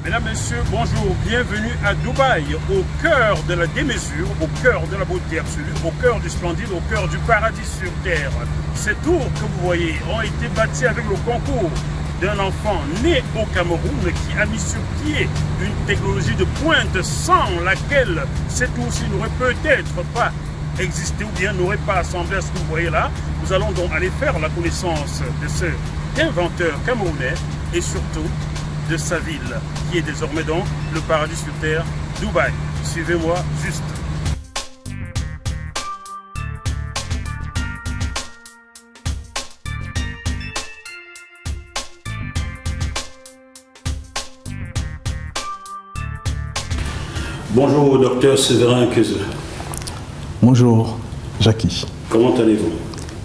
Mesdames, Messieurs, bonjour, bienvenue à Dubaï, au cœur de la démesure, au cœur de la beauté absolue, au cœur du splendide, au cœur du paradis sur terre. Ces tours que vous voyez ont été bâtis avec le concours d'un enfant né au Cameroun qui a mis sur pied une technologie de pointe sans laquelle ces tours-ci n'auraient peut-être pas existé ou bien n'auraient pas assemblé à ce que vous voyez là. Nous allons donc aller faire la connaissance de cet inventeur camerounais et surtout de sa ville, qui est désormais donc le paradis sur terre, Dubaï. Suivez-moi juste. Bonjour, docteur Séverin Keze. Bonjour, Jackie. Comment allez-vous?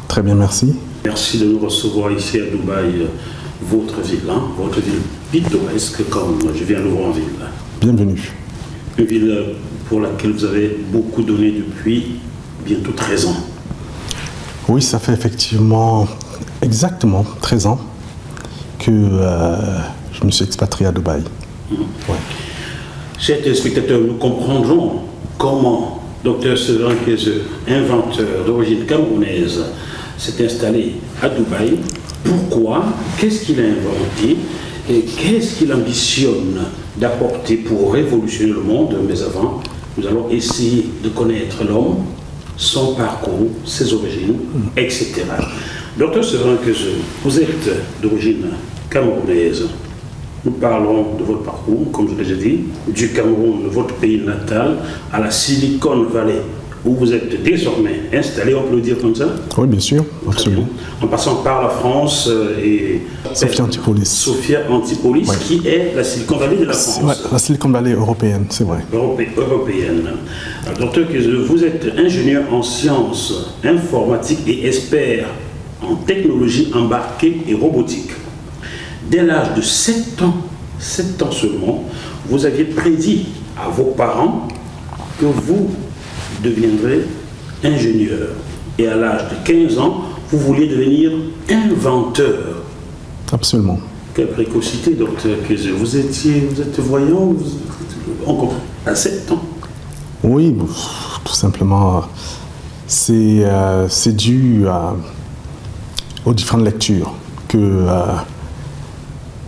Très bien, merci. Merci de nous recevoir ici à Dubaï, votre ville, votre ville pittoresque comme je viens de vous en ville. Bienvenue. Une ville pour laquelle vous avez beaucoup donné depuis bientôt 13 ans. Oui, ça fait effectivement exactement 13 ans que je me suis expatrié à Dubaï. Ouais. Chers téléspectateurs, nous comprendrons comment Dr Séverin Keze, inventeur d'origine camerounaise, s'est installé à Dubaï. Pourquoi? Qu'est-ce qu'il a inventé? Et qu'est-ce qu'il ambitionne d'apporter pour révolutionner le monde? Mais avant, nous allons essayer de connaître l'homme, son parcours, ses origines, etc. Docteur Séverin Keze, vous êtes d'origine camerounaise. Nous parlons de votre parcours, comme je l'ai déjà dit, du Cameroun, votre pays natal, à la Silicon Valley, où vous êtes désormais installé, on peut le dire comme ça? Oui, bien sûr, absolument. En passant par la France et... Sophia Antipolis. Sophia Antipolis, ouais. Qui est la Silicon Valley de la France. Ouais, la Silicon Valley européenne, c'est vrai. Européenne. Alors, docteur Keze, vous êtes ingénieur en sciences informatiques et expert en technologie embarquée et robotique. Dès l'âge de 7 ans seulement, vous aviez prédit à vos parents que vous deviendrez ingénieur. Et à l'âge de 15 ans, vous vouliez devenir inventeur. Absolument. Quelle précocité, docteur Keze. Vous êtes voyant encore à 7 ans? Oui, tout simplement, c'est dû aux différentes lectures que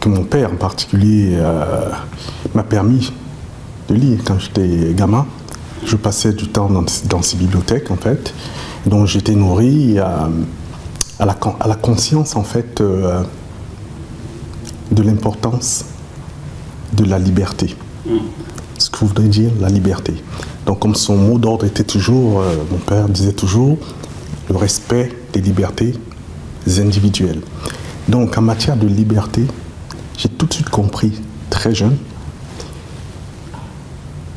mon père en particulier m'a permis de lire quand j'étais gamin. Je passais du temps dans ces bibliothèques en fait, donc j'étais nourri à la conscience en fait de l'importance de la liberté. Ce que voudrait dire la liberté. Donc comme son mot d'ordre était toujours, mon père disait toujours, le respect des libertés individuelles. Donc en matière de liberté, j'ai tout de suite compris, très jeune,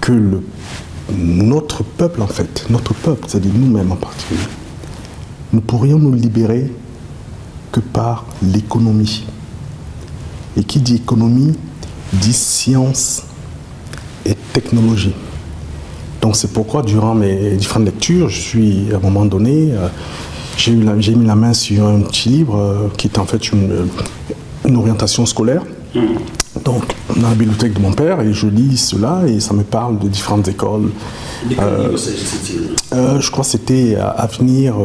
que notre peuple, en fait, c'est-à-dire nous-mêmes en particulier, nous pourrions nous libérer que par l'économie. Et qui dit économie, dit science et technologie. Donc c'est pourquoi, durant mes différentes lectures, à un moment donné, j'ai mis la main sur un petit livre qui est en fait une orientation scolaire. Donc, dans la bibliothèque de mon père, et je lis cela, et ça me parle de différentes écoles. De quel livre s'agissait-il? Je crois que c'était Avenir,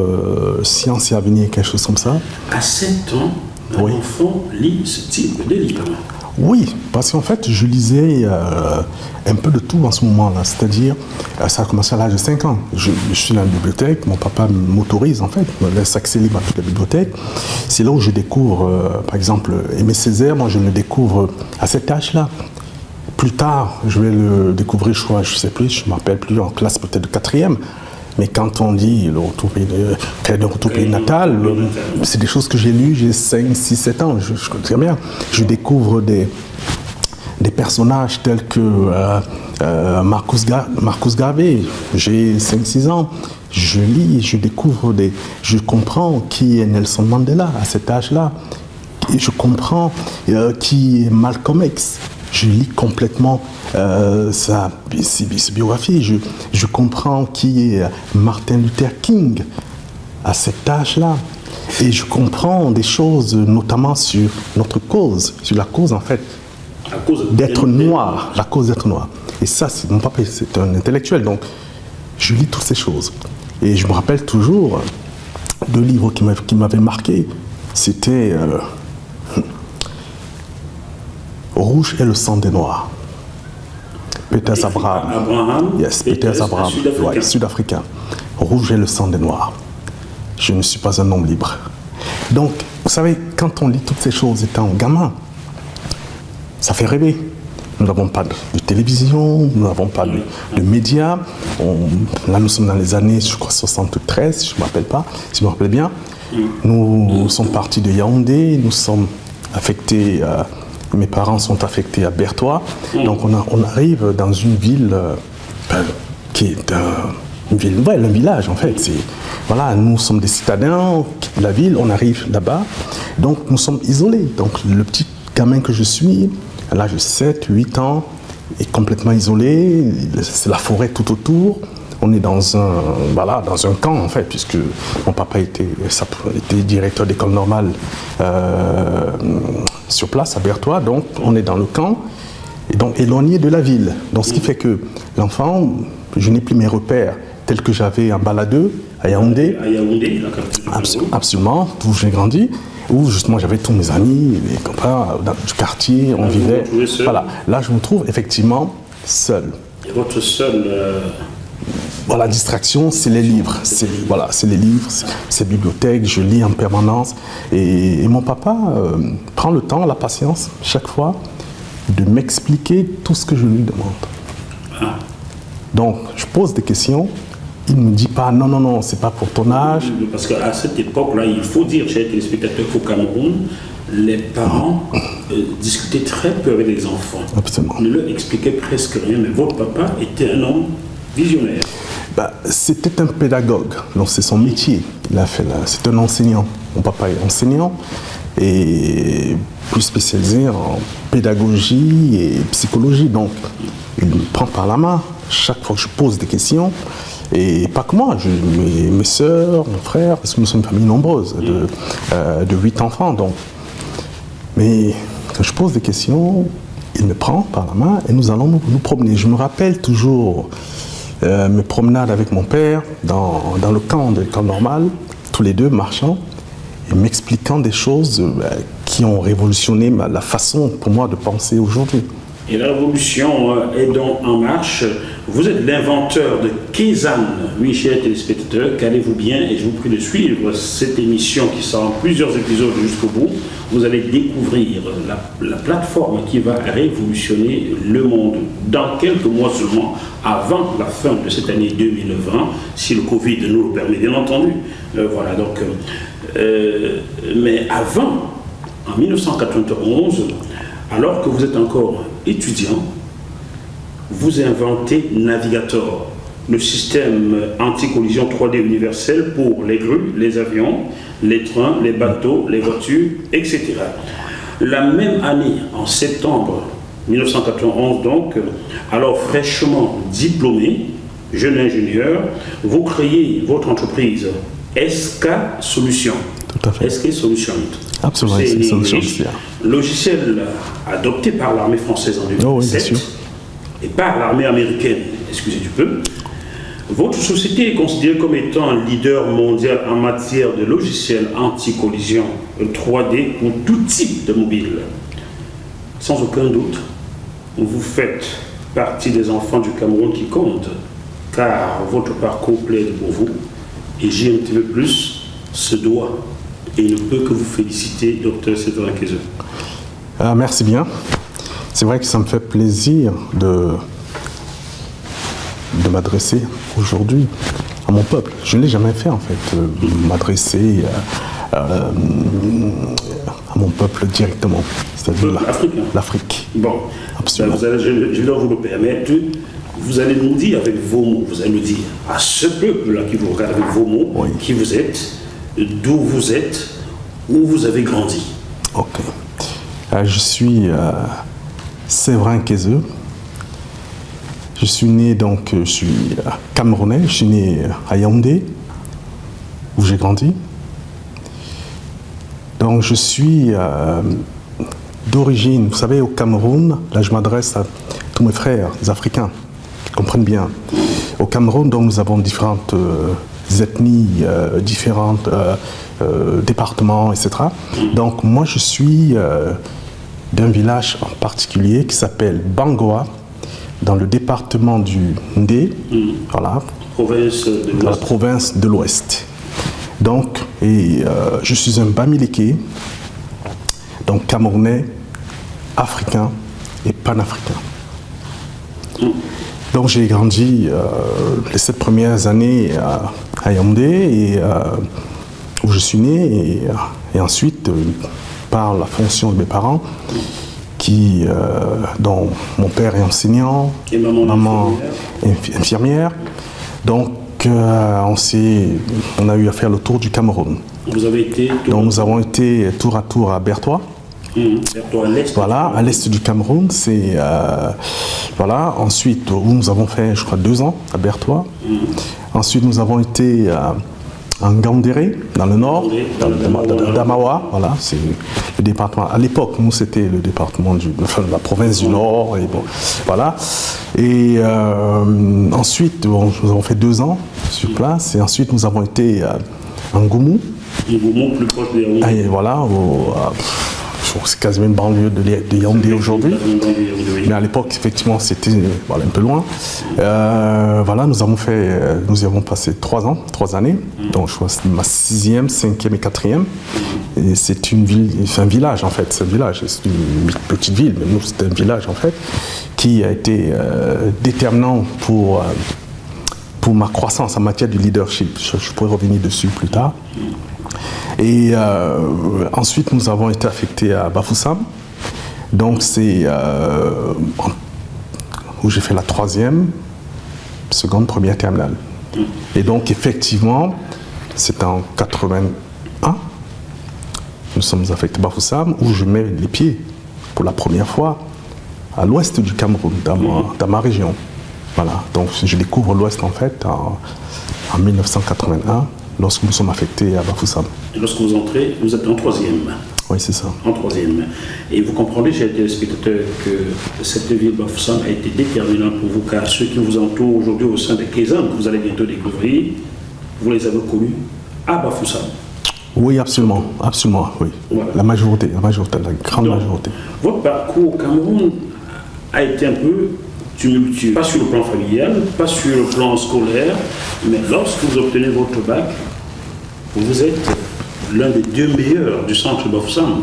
Science et Avenir, quelque chose comme ça. À 7 ans, un enfant lit ce type de livre? Oui, parce qu'en fait, je lisais un peu de tout en ce moment-là. C'est-à-dire, ça a commencé à l'âge de 5 ans. Je suis dans la bibliothèque, mon papa m'autorise, en fait, me laisse accès libre à toute la bibliothèque. C'est là où je découvre, par exemple, Aimé Césaire, moi je le découvre à cet âge-là. Plus tard, je vais le découvrir, je sais plus, je ne me rappelle plus, en classe peut-être de 4e. Mais quand on dit le retour pays natal, c'est des choses que j'ai lues, j'ai 5, 6, 7 ans, je connais très bien. Je découvre des personnages tels que Marcus Garvey, j'ai 5, 6 ans. Je lis, je comprends qui est Nelson Mandela à cet âge-là. Et je comprends qui est Malcolm X. Je lis complètement sa biographie. Je comprends qui est Martin Luther King à cet âge-là. Et je comprends des choses, notamment sur notre cause, sur la cause en fait À cause d'être noir, la cause d'être noir. Et ça, mon papa, c'est un intellectuel, donc je lis toutes ces choses. Et je me rappelle toujours deux livres qui m'avaient marqué. C'était Rouge et le sang des Noirs. Peter Abraham. Yes, Peter Abraham, ouais, sud-africain. Rouge et le sang des Noirs. Je ne suis pas un homme libre. Donc, vous savez, quand on lit toutes ces choses étant gamin, ça fait rêver. Nous n'avons pas de télévision, nous n'avons pas de médias. Là, nous sommes dans les années, je crois, 73, je ne me rappelle pas, si je me rappelle bien. Nous sommes partis de Yaoundé, nous sommes affectés, mes parents sont affectés à Bertois. Donc, on arrive dans une ville qui est une ville nouvelle, un village, en fait. Voilà, nous sommes des citadins de la ville, on arrive là-bas. Donc, nous sommes isolés. Donc, le petit gamin que je suis, à l'âge de 7, 8 ans, est complètement isolé. C'est la forêt tout autour. On est dans un camp, en fait, puisque mon papa était directeur d'école normale sur place, à Bertois. Donc, on est dans le camp, et donc éloigné de la ville. Donc, ce qui fait que l'enfant, je n'ai plus mes repères tels que j'avais en baladeux, à Yaoundé. À Yaoundé, la capitale. Absolument, où j'ai grandi. Où justement j'avais tous mes amis, les copains du quartier, on vivait. Voilà, là je me trouve effectivement seul. Et votre seul. Voilà, distraction, c'est les livres. C'est les livres, c'est bibliothèque, je lis en permanence. Et mon papa prend le temps, la patience, chaque fois, de m'expliquer tout ce que je lui demande. Donc, je pose des questions. Il ne me dit pas non, c'est pas pour ton âge. Parce qu'à cette époque-là, il faut dire, chers téléspectateurs, qu'au Cameroun, les parents discutaient très peu avec les enfants. Absolument. Ne leur expliquaient presque rien, mais votre papa était un homme visionnaire. C'était un pédagogue, donc c'est son métier. C'est un enseignant. Mon papa est enseignant et plus spécialisé en pédagogie et psychologie. Donc, il me prend par la main chaque fois que je pose des questions. Et pas que moi, mes sœurs, mon frère, parce que nous sommes une famille nombreuse, de 8 enfants. Donc. Mais quand je pose des questions, il me prend par la main et nous allons nous promener. Je me rappelle toujours mes promenades avec mon père dans le camp de l'école normale, tous les deux marchant, et m'expliquant des choses qui ont révolutionné la façon pour moi de penser aujourd'hui. Et la révolution est donc en marche. Vous êtes l'inventeur de Kézanne. Oui, chers téléspectateurs, calez-vous bien et je vous prie de suivre cette émission qui sera en plusieurs épisodes jusqu'au bout. Vous allez découvrir la plateforme qui va révolutionner le monde dans quelques mois seulement, avant la fin de cette année 2020, si le Covid nous le permet, bien entendu. Voilà, donc, mais avant, en 1991, alors que vous êtes encore étudiant, vous inventez Navigator, le système anti-collision 3D universel pour les grues, les avions, les trains, les bateaux, les voitures, etc. La même année, en septembre 1991 donc, alors fraîchement diplômé, jeune ingénieur, vous créez votre entreprise SK Solutions. Tout à fait. SK Solutions. Absolument, c'est Solutions. Logiciel adopté par l'armée française en 2007 et par l'armée américaine, excusez du peu. Votre société est considérée comme étant un leader mondial en matière de logiciels anti-collision 3D pour tout type de mobile. Sans aucun doute, vous faites partie des enfants du Cameroun qui comptent, car votre parcours plaide pour vous, et j'ai un petit peu plus se doit et ne peut que vous féliciter, Dr Cédrin Kézeux. Merci bien. C'est vrai que ça me fait plaisir de m'adresser aujourd'hui à mon peuple. Je ne l'ai jamais fait en fait, m'adresser à mon peuple directement, c'est-à-dire l'Afrique. Bon, absolument. Je dois vous le permettre. Vous allez nous dire avec vos mots, vous allez nous dire à ce peuple-là qui vous regarde avec vos mots, oui, qui vous êtes, d'où vous êtes, où vous avez grandi. Ok. Je suis Séverin Kézeux. Je suis né donc, je suis camerounais, je suis né à Yaoundé, où j'ai grandi. Donc je suis d'origine. Vous savez, au Cameroun, là je m'adresse à tous mes frères africains qui comprennent bien. Au Cameroun, donc, nous avons différentes ethnies, différents départements, etc. Donc moi je suis d'un village en particulier qui s'appelle Bangoa, dans le département du Ndé, voilà, dans la province de l'Ouest. Donc, je suis un Bamileke, donc camerounais, africain et panafricain. Donc j'ai grandi les 7 premières années à Yaoundé, où je suis né, et ensuite, par la fonction de mes parents, dont mon père est enseignant, et maman infirmière. Donc on a eu à faire le tour du Cameroun. Vous avez été Donc nous avons été tour à tour à Bertois. Bertois à l'est. Voilà, à l'est du Cameroun. Voilà. Ensuite, où nous avons fait, je crois, 2 ans à Bertois. Ensuite, nous avons été en Gandéré, dans le nord, dans Damawa. Voilà, c'est le département. À l'époque, nous, c'était le département de la province du Nord. Et bon, voilà. Et ensuite, nous avons fait 2 ans sur place. Et ensuite, nous avons été en Goumou. Goumou, plus proche de Yaoundé. Et voilà, c'est quasiment une banlieue de Yaoundé aujourd'hui. Mais à l'époque, effectivement, c'était un peu loin. Voilà, nous y avons passé 3 années. Donc, je crois que c'est ma 6e, 5e et 4e. Et c'est un village, en fait. C'est un village. C'est une petite ville, mais nous, c'est un village, en fait, qui a été déterminant pour ma croissance en matière de leadership. Je pourrais revenir dessus plus tard. Et ensuite, nous avons été affectés à Bafoussam. Donc, c'est où j'ai fait la 3e, seconde, première terminale. Et donc, effectivement, c'est en 81, nous sommes affectés à Bafoussam, où je mets les pieds pour la première fois à l'ouest du Cameroun, dans ma région. Voilà. Donc, je découvre l'ouest, en fait, en 1981. Lorsque nous sommes affectés à Bafoussam. Et lorsque vous entrez, vous êtes en 3e. Oui, c'est ça. En 3e. Et vous comprenez, chers téléspectateurs, que cette ville Bafoussam a été déterminante pour vous, car ceux qui vous entourent aujourd'hui au sein de Kézan, que vous allez bientôt découvrir, vous les avez connus à Bafoussam. Oui, absolument, oui. Voilà. La majorité, la grande majorité. Votre parcours au Cameroun a été un peu tumultueux, pas sur le plan familial, pas sur le plan scolaire, mais lorsque vous obtenez votre bac, vous êtes l'un des 2 meilleurs du centre Bafoussam.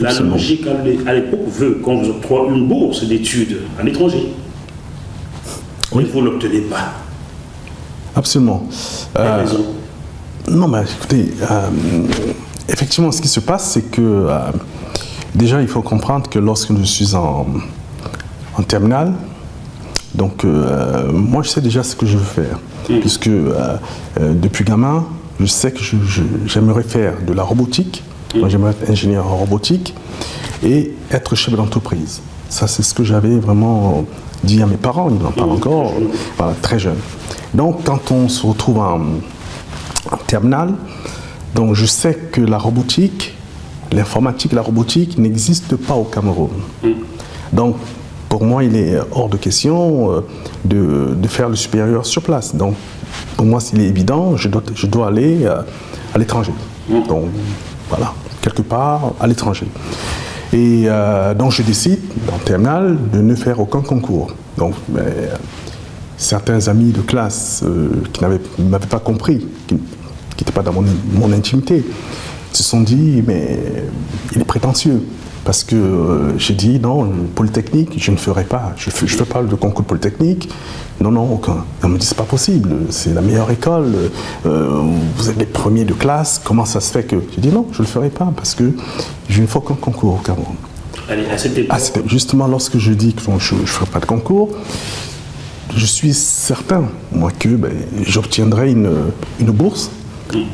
La logique à l'époque veut qu'on vous octroie une bourse d'études à l'étranger. Oui. Mais vous ne l'obtenez pas. Absolument. Raison. Non, mais écoutez, effectivement, ce qui se passe, c'est que déjà, il faut comprendre que lorsque je suis en terminale, donc moi je sais déjà ce que je veux faire, puisque depuis gamin, je sais que j'aimerais faire de la robotique. Moi j'aimerais être ingénieur en robotique et être chef d'entreprise. Ça c'est ce que j'avais vraiment dit à mes parents, ils n'en parlent encore, voilà, très jeune. Donc quand on se retrouve en terminale, donc je sais que la robotique, l'informatique, la robotique n'existe pas au Cameroun. Donc pour moi, il est hors de question de faire le supérieur sur place. Donc, pour moi, s'il est évident, je dois aller à l'étranger. Donc, voilà, quelque part à l'étranger. Et donc, je décide, en terminale, de ne faire aucun concours. Donc, certains amis de classe qui ne m'avaient pas compris, qui n'étaient pas dans mon intimité, se sont dit, mais il est prétentieux. Parce que j'ai dit, non, Polytechnique, je ne ferai pas. Je ne fais pas le concours Polytechnique. Non, aucun. On me dit, c'est pas possible, c'est la meilleure école, vous êtes les premiers de classe, comment ça se fait que... J'ai dit, non, je ne le ferai pas, parce que je ne fais aucun concours au Cameroun. Allez, à cette époque... Justement, lorsque je dis que je ne ferai pas de concours, je suis certain, moi, que j'obtiendrai une bourse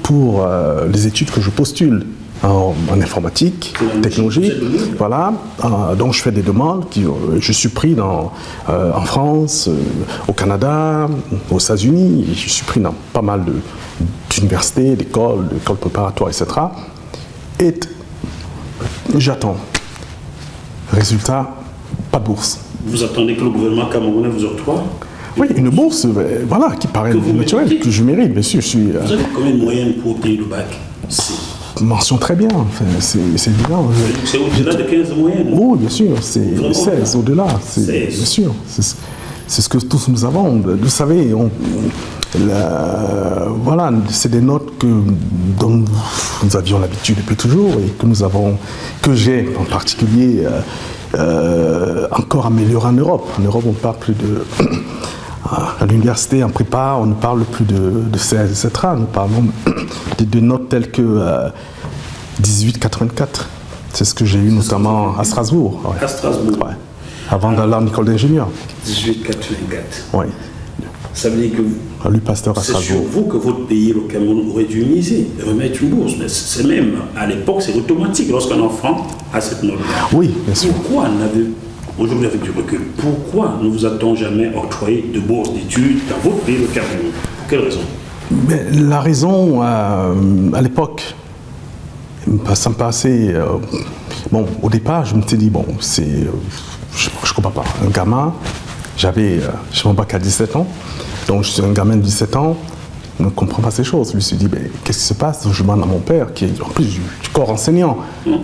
pour les études que je postule. En informatique, technologie, voilà. Donc je fais des demandes, je suis pris en France, au Canada, aux États-Unis, je suis pris dans pas mal d'universités, d'écoles préparatoires, etc. Et j'attends. Résultat, pas de bourse. Vous attendez que le gouvernement camerounais vous octroie? Oui, une bourse, voilà, qui paraît naturelle, que je mérite, bien sûr. Vous avez combien de moyens pour obtenir le bac? Mention très bien, enfin, c'est évident. C'est au-delà de 15 moyennes? Oui, bien sûr, c'est 16, au-delà, bien sûr. C'est ce que tous nous avons. Vous savez, voilà, c'est des notes dont nous avions l'habitude depuis toujours et que j'ai en particulier encore amélioré en Europe. En Europe, on ne parle plus de... À l'université, en prépa, on ne parle plus de 16, etc. Nous parlons de notes telles que 18,84. C'est ce que j'ai eu notamment à Strasbourg. Ouais. À Strasbourg. Ouais. Avant d'aller en école d'ingénieur. 18,84. Oui. Ça veut dire que à Pasteur à Strasbourg. C'est sur vous que votre pays, le Cameroun, aurait dû miser, remettre une bourse. Mais c'est même, à l'époque, c'est automatique lorsqu'un enfant a cette note-là. Oui, bien sûr. Pourquoi aujourd'hui, avec du recul, pourquoi ne vous a-t-on jamais octroyé de bourse d'études dans votre pays, le Cameroun? Pour quelle raison? Mais la raison, à l'époque, ça me passait... bon, au départ, je me suis dit, bon, c'est... je ne comprends pas. Un gamin, j'ai mon bac à 17 ans, donc je suis un gamin de 17 ans, je ne comprends pas ces choses. Je me suis dit, ben, qu'est-ce qui se passe? Je demande à mon père, qui est en plus du corps enseignant.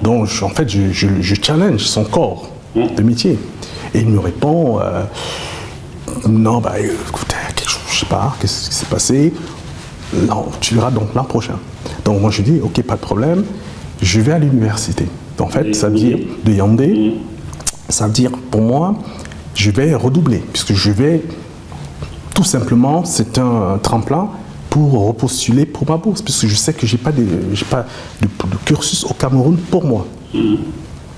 Donc, en fait, je challenge son corps de métier. Et il me répond, non, bah, écoutez, quelque chose, je ne sais pas, qu'est-ce qui s'est passé? Non, tu verras donc l'an prochain. Donc, moi, je dis, ok, pas de problème, je vais à l'université. En fait, ça veut dire de Yaoundé, ça veut dire, pour moi, je vais redoubler, puisque je vais, tout simplement, c'est un tremplin pour repostuler pour ma bourse, puisque je sais que je n'ai pas de cursus au Cameroun pour moi,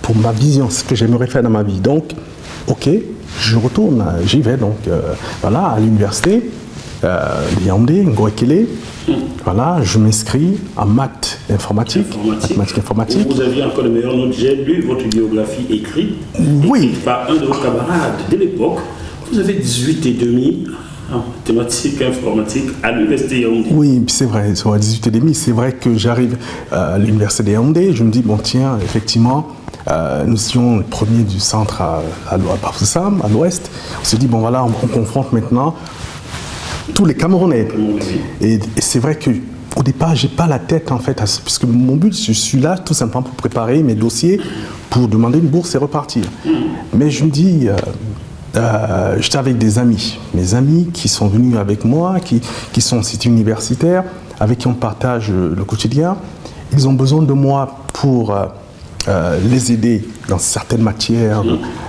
pour ma vision, ce que j'aimerais faire dans ma vie. Donc, ok, je retourne, j'y vais, donc, voilà, à l'université, Yaoundé, Ngoekele, voilà, je m'inscris en maths mathématiques informatique. Vous aviez encore le meilleur note. J'ai lu votre biographie écrite par un de vos camarades de l'époque. Vous avez 18,5 en mathématiques informatique à l'université Yaoundé. Oui, c'est vrai, sur 18,5, c'est vrai que j'arrive à l'université de Yaoundé, je me dis, bon tiens, effectivement, nous étions les premiers du centre à Bafoussam, à l'ouest. On se dit, bon voilà, on confronte maintenant tous les Camerounais. Et c'est vrai qu'au départ, je n'ai pas la tête en fait, puisque mon but, je suis là tout simplement pour préparer mes dossiers, pour demander une bourse et repartir. Mais je me dis, j'étais avec des amis, mes amis qui sont venus avec moi, qui sont en site universitaire, avec qui on partage le quotidien. Ils ont besoin de moi pour les aider dans certaines matières.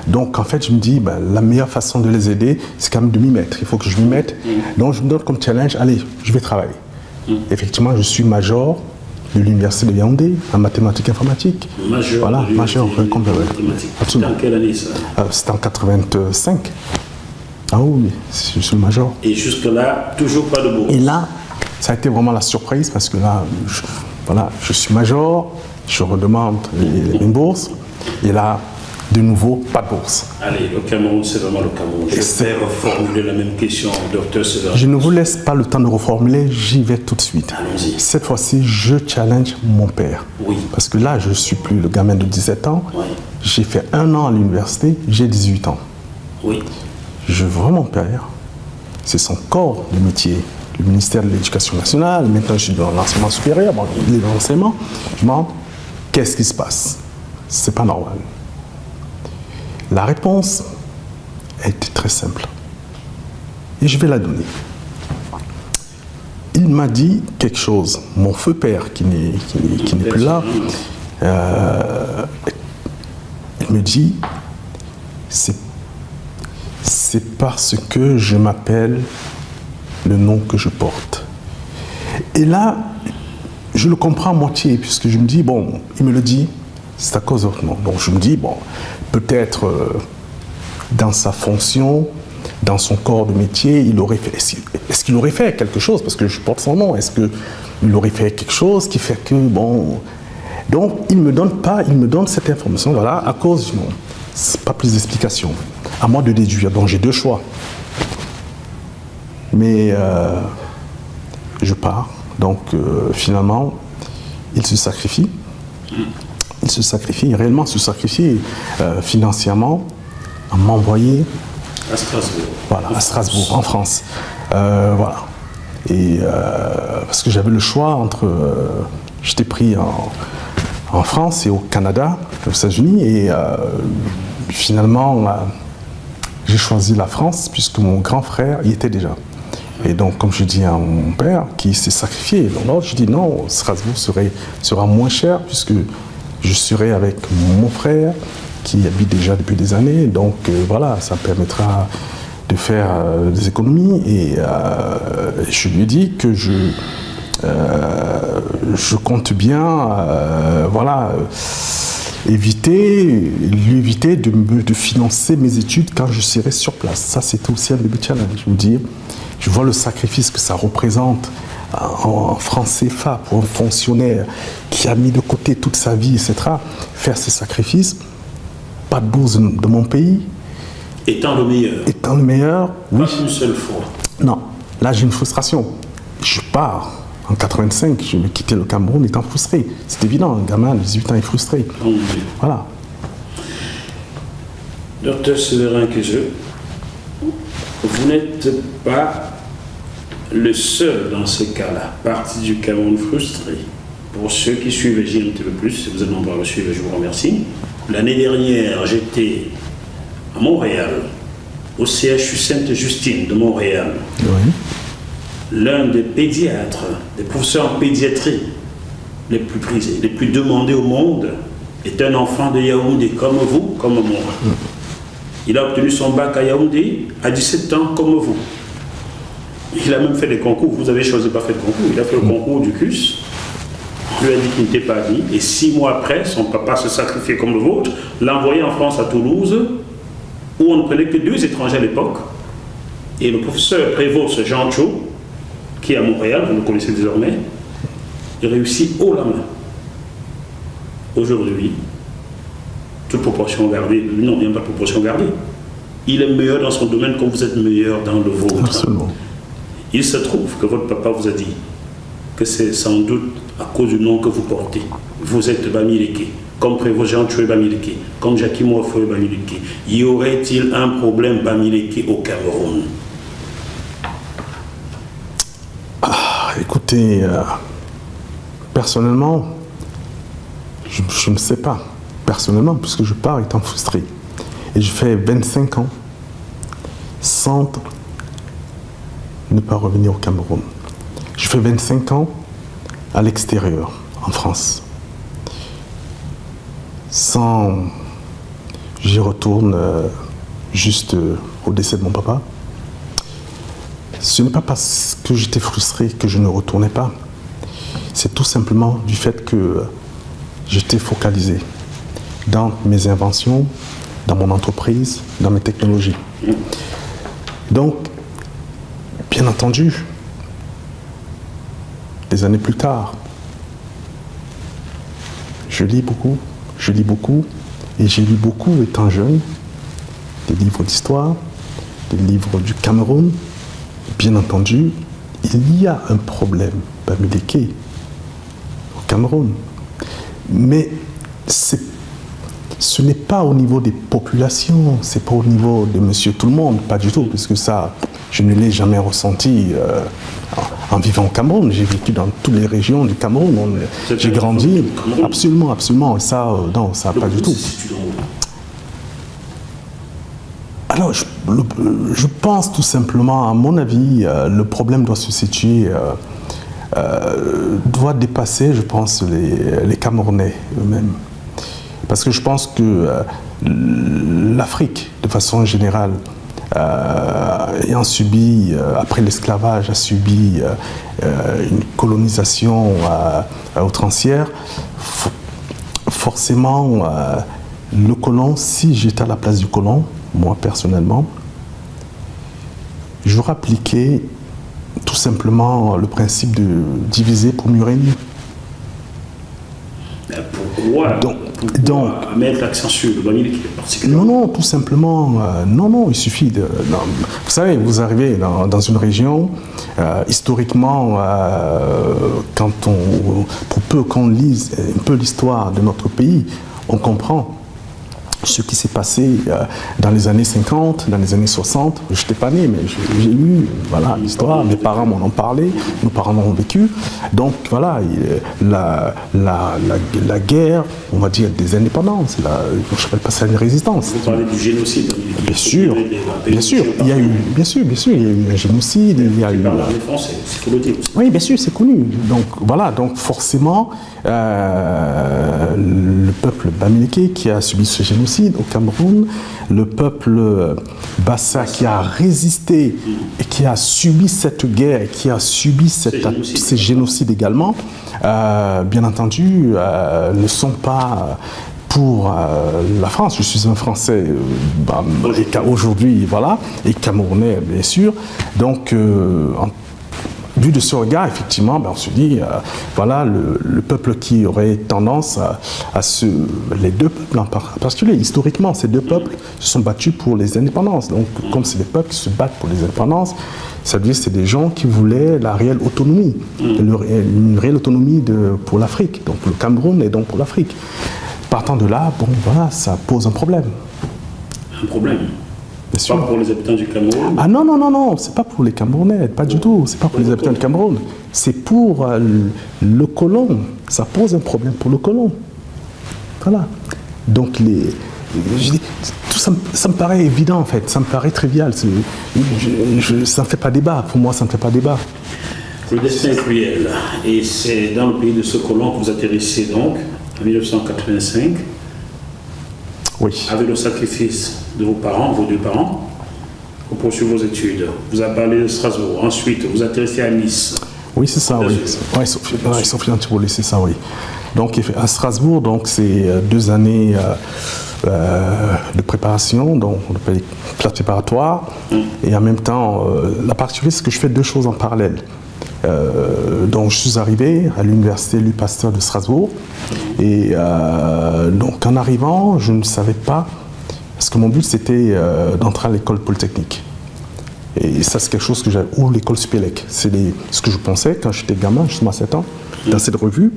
Donc en fait, je me dis, la meilleure façon de les aider, c'est quand même de m'y mettre. Il faut que je m'y mette. Donc je me donne comme challenge, allez, je vais travailler. Effectivement, je suis major de l'université de Yaoundé en mathématiques informatiques. Major. Voilà, major. C'était en quelle année ça? C'était en 85. Ah oui, je suis le major. Et jusque-là, toujours pas de bourse? Et là, ça a été vraiment la surprise parce que là, je suis major, je redemande une bourse, et là, de nouveau, pas de bourse. Allez, le Cameroun, c'est vraiment le Cameroun. Je vais reformuler la même question, docteur Severin. Je ne vous laisse pas le temps de reformuler, j'y vais tout de suite. Allons-y. Cette fois-ci, je challenge mon père. Oui. Parce que là, je ne suis plus le gamin de 17 ans. Oui. J'ai fait 1 an à l'université, j'ai 18 ans. Oui. Je vois mon père, c'est son corps de métier, le ministère de l'Éducation nationale. Maintenant, je suis dans l'enseignement supérieur, il est dans l'enseignement. Je me demande, qu'est-ce qui se passe? C'est pas normal. La réponse était très simple. Et je vais la donner. Il m'a dit quelque chose. Mon feu père, qui n'est plus là, il me dit, c'est parce que je m'appelle le nom que je porte. Et là, je le comprends à moitié, puisque je me dis, bon, il me le dit, c'est à cause de votre nom. Donc je me dis, bon, peut-être dans sa fonction, dans son corps de métier, il aurait fait. Est-ce qu'il aurait fait quelque chose? Parce que je porte son nom. Est-ce qu'il aurait fait quelque chose qui fait que, bon. Donc il me donne cette information, voilà, à cause du nom. C'est pas plus d'explications. À moi de déduire. Donc j'ai 2 choix. Mais je pars. Donc finalement, il se sacrifie il se sacrifie, réellement se sacrifie financièrement à m'envoyer À Strasbourg. voilà, à Strasbourg, en France. Voilà. Et parce que j'avais le choix entre... j'étais pris en France et au Canada, aux États-Unis, et finalement, j'ai choisi la France puisque mon grand frère y était déjà. Et donc, comme je dis à mon père, qui s'est sacrifié, donc je dis non, Strasbourg sera moins cher puisque je serai avec mon frère qui habite déjà depuis des années. Donc voilà, ça permettra de faire des économies. Et je lui ai dit que je compte bien, voilà, lui éviter de financer mes études quand je serai sur place. Ça, c'était aussi un début de challenge. Je vous dis, je vois le sacrifice que ça représente en francs CFA pour un fonctionnaire qui a mis de côté toute sa vie, etc. Faire ces sacrifices, pas de bourse de mon pays. Étant le meilleur. Étant le meilleur, oui. Pas une seule fois. Non, là j'ai une frustration. Je pars. En 85, je vais quitter le Cameroun étant frustré. C'est évident, un gamin de 18 ans est frustré. Voilà. Docteur Séverin Quezeux, vous n'êtes pas le seul dans ce cas-là, parti du Cameroun frustré. Pour ceux qui suivent GMTV+, si vous êtes nombreux à me suivre, je vous remercie. L'année dernière, j'étais à Montréal, au CHU Sainte-Justine de Montréal. Oui. L'un des pédiatres, des professeurs en pédiatrie les plus prisés, les plus demandés au monde, est un enfant de Yaoundé, comme vous, comme moi. Il a obtenu son bac à Yaoundé à 17 ans, comme vous. Il a même fait des concours. Vous avez choisi pas fait de concours. Il a fait le concours du CUS. On lui a dit qu'il n'était pas admis. Et 6 mois après, son papa se sacrifiait comme le vôtre, l'a envoyé en France à Toulouse, où on ne prenait que 2 étrangers à l'époque. Et le professeur Prévost Jean Cho, qui est à Montréal, vous le connaissez désormais, il réussit haut la main. Aujourd'hui, toute proportion gardée, non, il n'y a pas de proportion gardée. Il est meilleur dans son domaine comme vous êtes meilleur dans le vôtre. Absolument. Il se trouve que votre papa vous a dit que c'est sans doute à cause du nom que vous portez. Vous êtes Bamileke, comme Prévost Jean Cho est Bamileke, comme Jackie Moifo est Bamileke. Y aurait-il un problème Bamileke au Cameroun? Écoutez, personnellement, je ne sais pas. Personnellement, puisque je pars étant frustré. Et je fais 25 ans sans ne pas revenir au Cameroun. Je fais 25 ans à l'extérieur, en France. J'y retourne juste au décès de mon papa. Ce n'est pas parce que j'étais frustré que je ne retournais pas. C'est tout simplement du fait que j'étais focalisé dans mes inventions, dans mon entreprise, dans mes technologies. Donc, bien entendu, des années plus tard, je lis beaucoup, et j'ai lu beaucoup étant jeune, des livres d'histoire, des livres du Cameroun. Bien entendu, il y a un problème Bamileke au Cameroun. Mais ce n'est pas au niveau des populations, c'est pas au niveau de monsieur tout le monde, pas du tout, puisque ça, je ne l'ai jamais ressenti en vivant au Cameroun. J'ai vécu dans toutes les régions du Cameroun, j'ai grandi, absolument, absolument, et ça, non, ça pas du tout. Alors, je pense tout simplement, à mon avis, le problème doit se situer, doit dépasser, je pense, les Camerounais eux-mêmes. Parce que je pense que l'Afrique, de façon générale, ayant subi, après l'esclavage, a subi une colonisation outrancière, forcément, le colon, si j'étais à la place du colon, moi personnellement, j'aurais appliqué tout simplement le principe de diviser pour mieux régner. Pourquoi mettre l'accent sur le Bamileke particulièrement? Non, tout simplement, il suffit de... Non, vous savez, vous arrivez dans une région, historiquement, pour peu qu'on lise un peu l'histoire de notre pays, on comprend ce qui s'est passé dans les années 50, dans les années 60. Je n'étais pas né, mais j'ai lu l'histoire. Mes parents m'en ont parlé, nos parents l'ont vécu. Donc voilà, la guerre, on va dire, des indépendances, je n'appelle pas ça une résistance. Vous parlez du génocide. Bien sûr, il y a eu un génocide. Il y a eu. Français, c'est faut le dire aussi. Oui, bien sûr, c'est connu. Donc voilà, forcément, le peuple Bamileke qui a subi ce génocide au Cameroun, le peuple Bassa qui a résisté et qui a subi cette guerre, qui a subi ces génocides également, bien entendu, ne sont pas pour la France. Je suis un Français aujourd'hui, et Camerounais, bien sûr. Donc, vu de ce regard, effectivement, on se dit, le peuple qui aurait tendance les deux peuples en particulier, historiquement, ces deux peuples se sont battus pour les indépendances. Donc, comme c'est des peuples qui se battent pour les indépendances, ça veut dire que c'est des gens qui voulaient la réelle autonomie, une réelle autonomie pour l'Afrique, donc pour le Cameroun et donc pour l'Afrique. Partant de là, ça pose un problème. Un problème? Pas pour les habitants du Cameroun? Ah non, c'est pas pour les Camerounais, pas du tout. C'est pas pour les habitants du Cameroun. C'est pour le colon. Ça pose un problème pour le colon. Voilà. Donc tout ça me paraît évident en fait. Ça me paraît trivial. Ça ne fait pas débat. Pour moi, ça ne fait pas débat. Le destin est cruel. Et c'est dans le pays de ce colon que vous atterrissez donc en 1985. Oui. Avec le sacrifice de vos parents, vos deux parents, pour poursuivre vos études. Vous avez parlé de Strasbourg. Ensuite, vous atterrissez à Nice. Oui, c'est ça, oui. Sophie Antibolé, c'est ça, oui. Donc, à Strasbourg, c'est 2 années de préparation, donc on appelle les classes préparatoires. Et en même temps, la particularité, c'est que je fais 2 choses en parallèle. Donc, je suis arrivé à l'université Louis Pasteur de Strasbourg. Et donc, en arrivant, je ne savais pas, parce que mon but, c'était d'entrer à l'école polytechnique. Et ça, c'est quelque chose que j'avais, ou l'école Supélec. C'est ce que je pensais quand j'étais gamin, justement à 7 ans. Dans cette revue,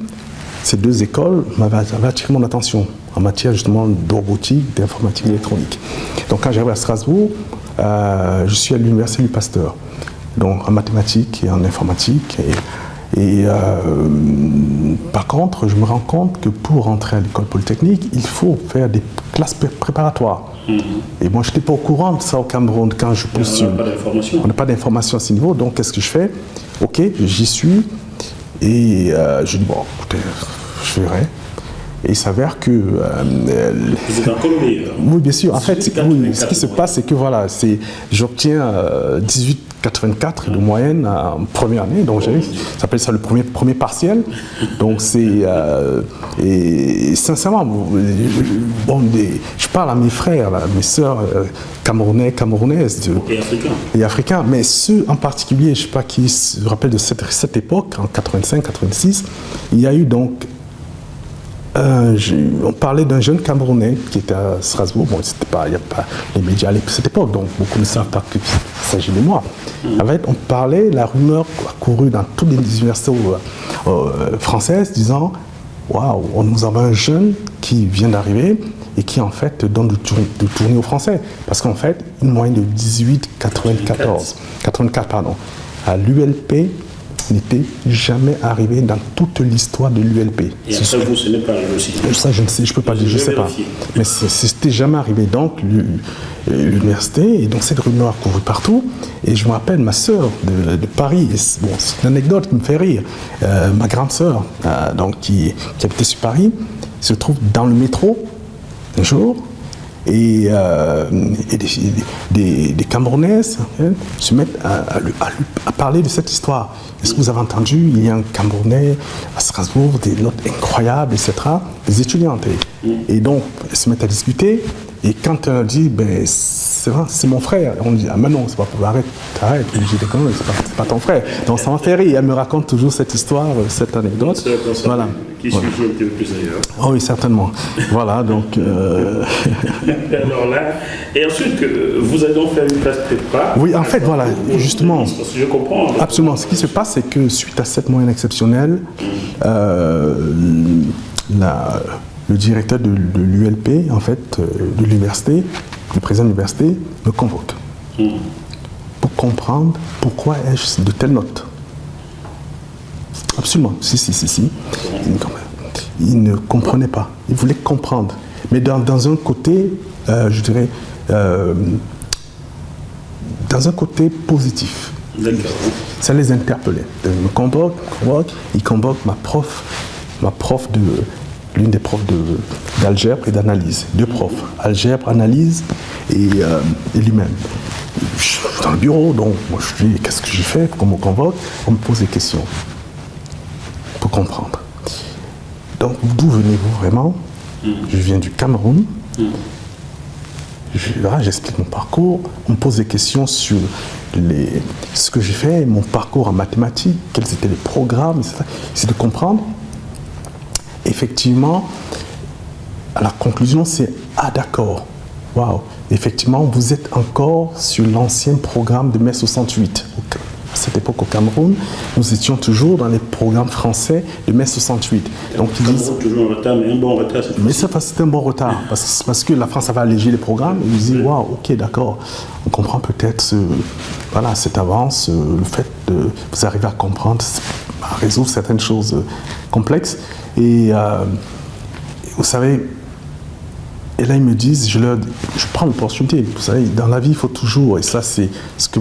ces 2 écoles avaient attiré mon attention en matière, justement, de robotique, d'informatique électronique. Donc, quand j'arrive à Strasbourg, je suis à l'université Louis Pasteur. Donc en mathématiques et en informatique. Par contre, je me rends compte que pour rentrer à l'école polytechnique, il faut faire des classes préparatoires. Et moi, je n'étais pas au courant de ça au Cameroun quand je postule. On n'a pas d'information à ce niveau. Donc, qu'est-ce que je fais? Ok, j'y suis. Et je dis, bon, écoutez, je verrai. Et il s'avère que... Vous êtes encore meilleur. Oui, bien sûr. En fait, ce qui se passe, c'est que j'obtiens 18,84 de moyenne en première année. Donc, ça s'appelle ça le premier partiel. Donc, et sincèrement, je parle à mes frères, mes sœurs camerounaises et africains. Mais ceux en particulier, je ne sais pas qui se rappellent de cette époque, en 85-86, il y a eu donc... on parlait d'un jeune Camerounais qui était à Strasbourg. Bon, il n'y a pas les médias à cette époque, donc beaucoup ne savent pas qu'il s'agit de moi. En fait, on parlait, la rumeur a couru dans toutes les universités françaises, disant waouh, nous avons un jeune qui vient d'arriver et qui en fait donne de tourner aux Français. Parce qu'en fait, une moyenne de 84 à l'ULP n'était jamais arrivé dans toute l'histoire de l'ULP. Et après vous, ce n'est pas arrivé aussi. Ça, je ne sais, je ne peux pas dire, je ne sais pas. Mais c'était jamais arrivé. Donc, l'université, et donc cette rumeur a couru partout. Et je me rappelle ma sœur de Paris, bon, c'est une anecdote qui me fait rire. Ma grande sœur, qui habitait sur Paris, se trouve dans le métro un jour. Et des Camerounaises se mettent à parler de cette histoire. Est-ce que vous avez entendu, il y a un Camerounais à Strasbourg, des notes incroyables, etc. Des étudiantes. Et donc, elles se mettent à discuter. Et quand elle a dit, ben, c'est vrai, c'est mon frère, on dit, ah mais non, c'est pas pour arrête. Et j'ai dit, non, c'est pas ton frère. Donc ça m'a fait rire. Elle me raconte toujours cette histoire, cette anecdote. Voilà. Qui suffit un petit peu plus d'ailleurs. Ah oui, certainement. Voilà, donc. Alors là, et ensuite, vous avez donc fait une classe prépa. Oui, en fait, voilà, justement. Parce que je comprends. Absolument. Ce qui se passe, c'est que suite à cette moyenne exceptionnelle, le directeur de l'ULP, en fait, de l'université, le président de l'université, me convoque pour comprendre pourquoi ai-je de telles notes. Absolument, si. Il ne comprenait pas. Il voulait comprendre. Mais dans un côté, je dirais, dans un côté positif. D'accord. Ça les interpellait. Il me convoque, il convoque ma prof de l'une des profs d'algèbre et d'analyse. Deux profs, algèbre, analyse et lui-même. Je suis dans le bureau, donc moi je dis qu'est-ce que j'ai fait, pourquoi on me convoque, on me pose des questions pour comprendre. Donc d'où venez-vous vraiment? Je viens du Cameroun. J'explique mon parcours, on me pose des questions sur ce que j'ai fait, mon parcours en mathématiques, quels étaient les programmes, etc. C'est de comprendre. Effectivement, à la conclusion, c'est « Ah d'accord, waouh, effectivement, vous êtes encore sur l'ancien programme de mai 68. » À cette époque, au Cameroun, nous étions toujours dans les programmes français de mai 68. Donc, ils disent, toujours en retard, mais un bon retard. Mais c'était un bon retard, parce que la France avait allégé les programmes, et ils disent, waouh, ok, d'accord, on comprend peut-être cette avance, le fait de vous arriver à comprendre, à résoudre certaines choses complexes. Et vous savez, et là ils me disent, je prends l'opportunité, vous savez, dans la vie il faut toujours, et ça c'est ce que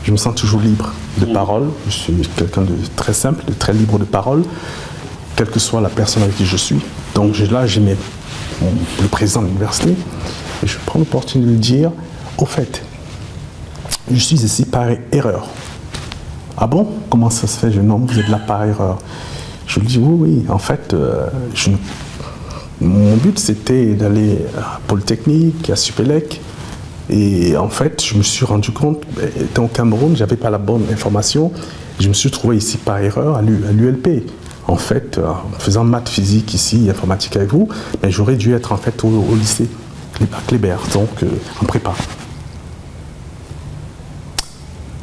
je me sens toujours libre de parole, je suis quelqu'un de très simple, de très libre de parole, quelle que soit la personne avec qui je suis. Donc là j'ai le président de l'université, et je prends l'opportunité de lui dire, au fait, je suis ici par erreur. Ah bon? Comment ça se fait? Non, vous êtes là par erreur. Je lui dis oui, en fait, mon but c'était d'aller à Polytechnique, à Supélec, et en fait, je me suis rendu compte, étant au Cameroun, j'avais pas la bonne information, je me suis trouvé ici par erreur à l'ULP. En fait, en faisant maths, physique ici, informatique avec vous, mais j'aurais dû être en fait au lycée, à Kléber, donc en prépa.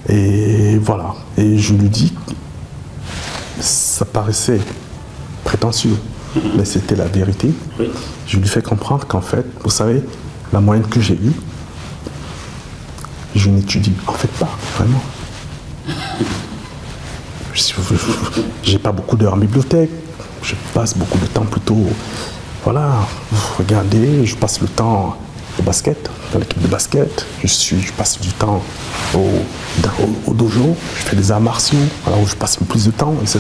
Et voilà, et je lui dis, ça paraissait prétentieux, mais c'était la vérité. Oui. Je lui fais comprendre qu'en fait, vous savez, la moyenne que j'ai eue, je n'étudie en fait pas, vraiment. J'ai pas beaucoup d'heures en bibliothèque, je passe beaucoup de temps plutôt, voilà, regardez, je passe le temps au basket, dans l'équipe de basket, je passe du temps au dojo, je fais des arts martiaux, voilà, où je passe le plus de temps, etc.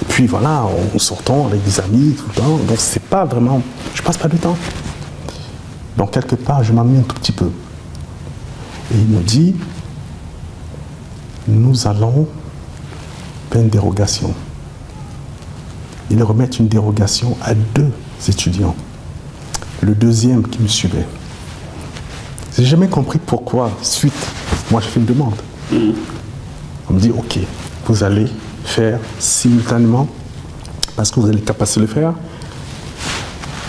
Et puis voilà, on sortons avec des amis tout le temps, donc c'est pas vraiment, je passe pas du temps. Donc quelque part, je m'ennuie un tout petit peu. Et il me dit, nous allons faire une dérogation. Ils remettent une dérogation à 2 étudiants. Le deuxième qui me suivait. J'ai jamais compris pourquoi, suite, moi je fais une demande. On me dit, ok, vous allez faire simultanément, parce que vous avez les capacités de le faire,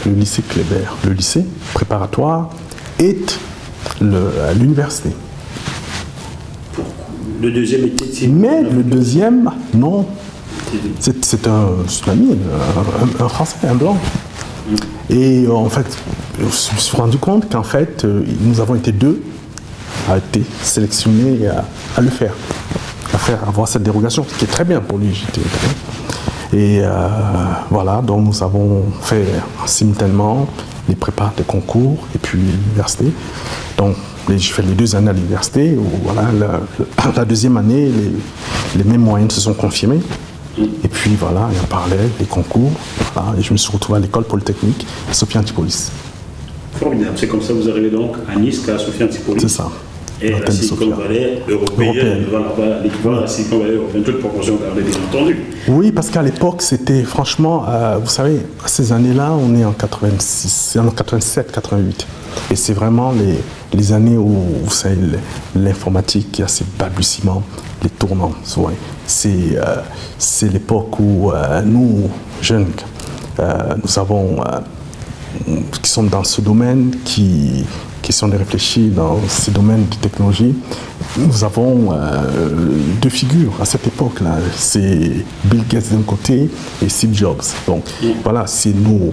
le lycée Kléber, le lycée préparatoire, et à l'université. Le deuxième était... Mais le deuxième, non. C'est un ami, un Français, un blanc. Et en fait, je me suis rendu compte qu'en fait, nous avons été 2 à être sélectionnés à le faire, à avoir cette dérogation, ce qui est très bien pour lui. Et voilà, donc nous avons fait simultanément les prépas de concours et puis l'université. Donc j'ai fait les 2 années à l'université, où voilà, la deuxième année, les mêmes moyennes se sont confirmées. Et puis voilà, et en parallèle, les concours, voilà, et je me suis retrouvé à l'école polytechnique Sophia Antipolis. Formidable, c'est comme ça que vous arrivez donc à Nice, à Sophia Antipolis. C'est ça. Et la Silicon Valley européenne, voilà, l'équivalent de la Silicon Valley européenne, toute proportion gardée, bien entendu. Oui, parce qu'à l'époque, c'était franchement, vous savez, à ces années-là, on est en 86, en 87, 88. Et c'est vraiment les années où, vous savez, l'informatique, il y a ces balbutiements, les tournants. Ouais. C'est l'époque où nous, jeunes, nous avons, qui sommes dans ce domaine, qui sont réfléchis dans ces domaines de technologie, nous avons deux figures à cette époque-là. C'est Bill Gates d'un côté et Steve Jobs. Donc voilà, c'est nos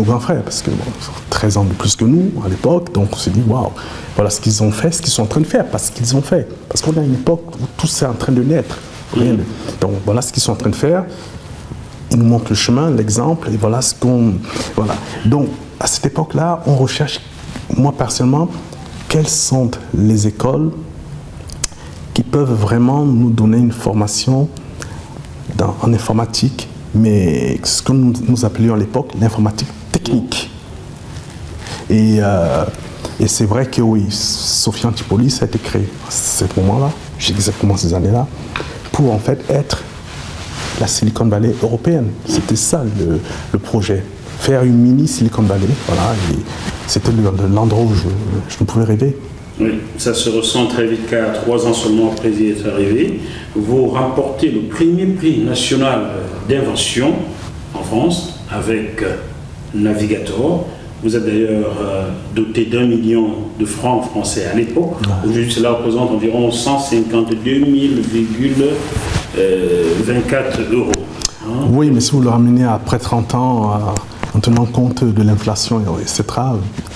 grands frères, parce que bon, ils ont 13 ans de plus que nous à l'époque, donc on s'est dit waouh, voilà ce qu'ils ont fait, ce qu'ils sont en train de faire, parce qu'ils ont fait. Parce qu'on a une époque où tout c'est en train de naître. Donc voilà ce qu'ils sont en train de faire. Ils nous montrent le chemin, l'exemple, et voilà ce qu'on. Voilà. Donc à cette époque-là, on recherche, moi personnellement, quelles sont les écoles qui peuvent vraiment nous donner une formation en informatique, mais ce que nous appelions à l'époque l'informatique technique. Et c'est vrai que oui, Sophia Antipolis a été créée à ce moment-là, exactement ces années-là, pour en fait être la Silicon Valley européenne. C'était ça le projet. Faire une mini Silicon Valley, voilà, et c'était l'endroit où je ne pouvais rêver. Oui, ça se ressent très vite car 3 ans seulement après y être arrivé, vous remportez le premier prix national d'invention en France avec Navigator. Vous êtes d'ailleurs doté d'1 million de francs français à l'époque. Aujourd'hui, cela représente environ 152 000,24 €. Hein? Oui, mais si vous le ramenez après 30 ans, en tenant compte de l'inflation, etc.,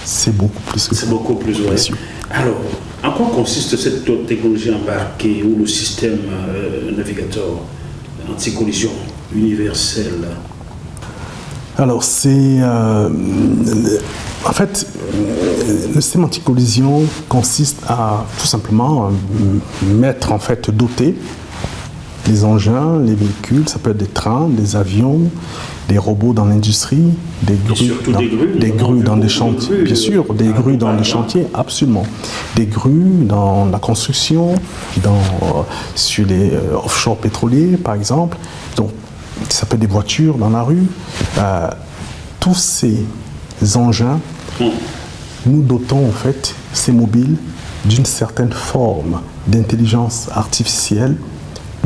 c'est beaucoup plus. C'est beaucoup plus, oui. Alors, en quoi consiste cette technologie embarquée ou le système Navigator anti-collision universel? Alors, c'est. En fait, le système anti-collision consiste à tout simplement mettre, en fait, doter les engins, les véhicules, ça peut être des trains, des avions, des robots dans l'industrie, des grues dans des chantiers, bien sûr, des grues dans les chantiers, absolument. Des grues dans la construction, sur les offshore pétroliers, par exemple. Donc, ça peut être des voitures dans la rue. Tous ces engins, nous dotons en fait ces mobiles d'une certaine forme d'intelligence artificielle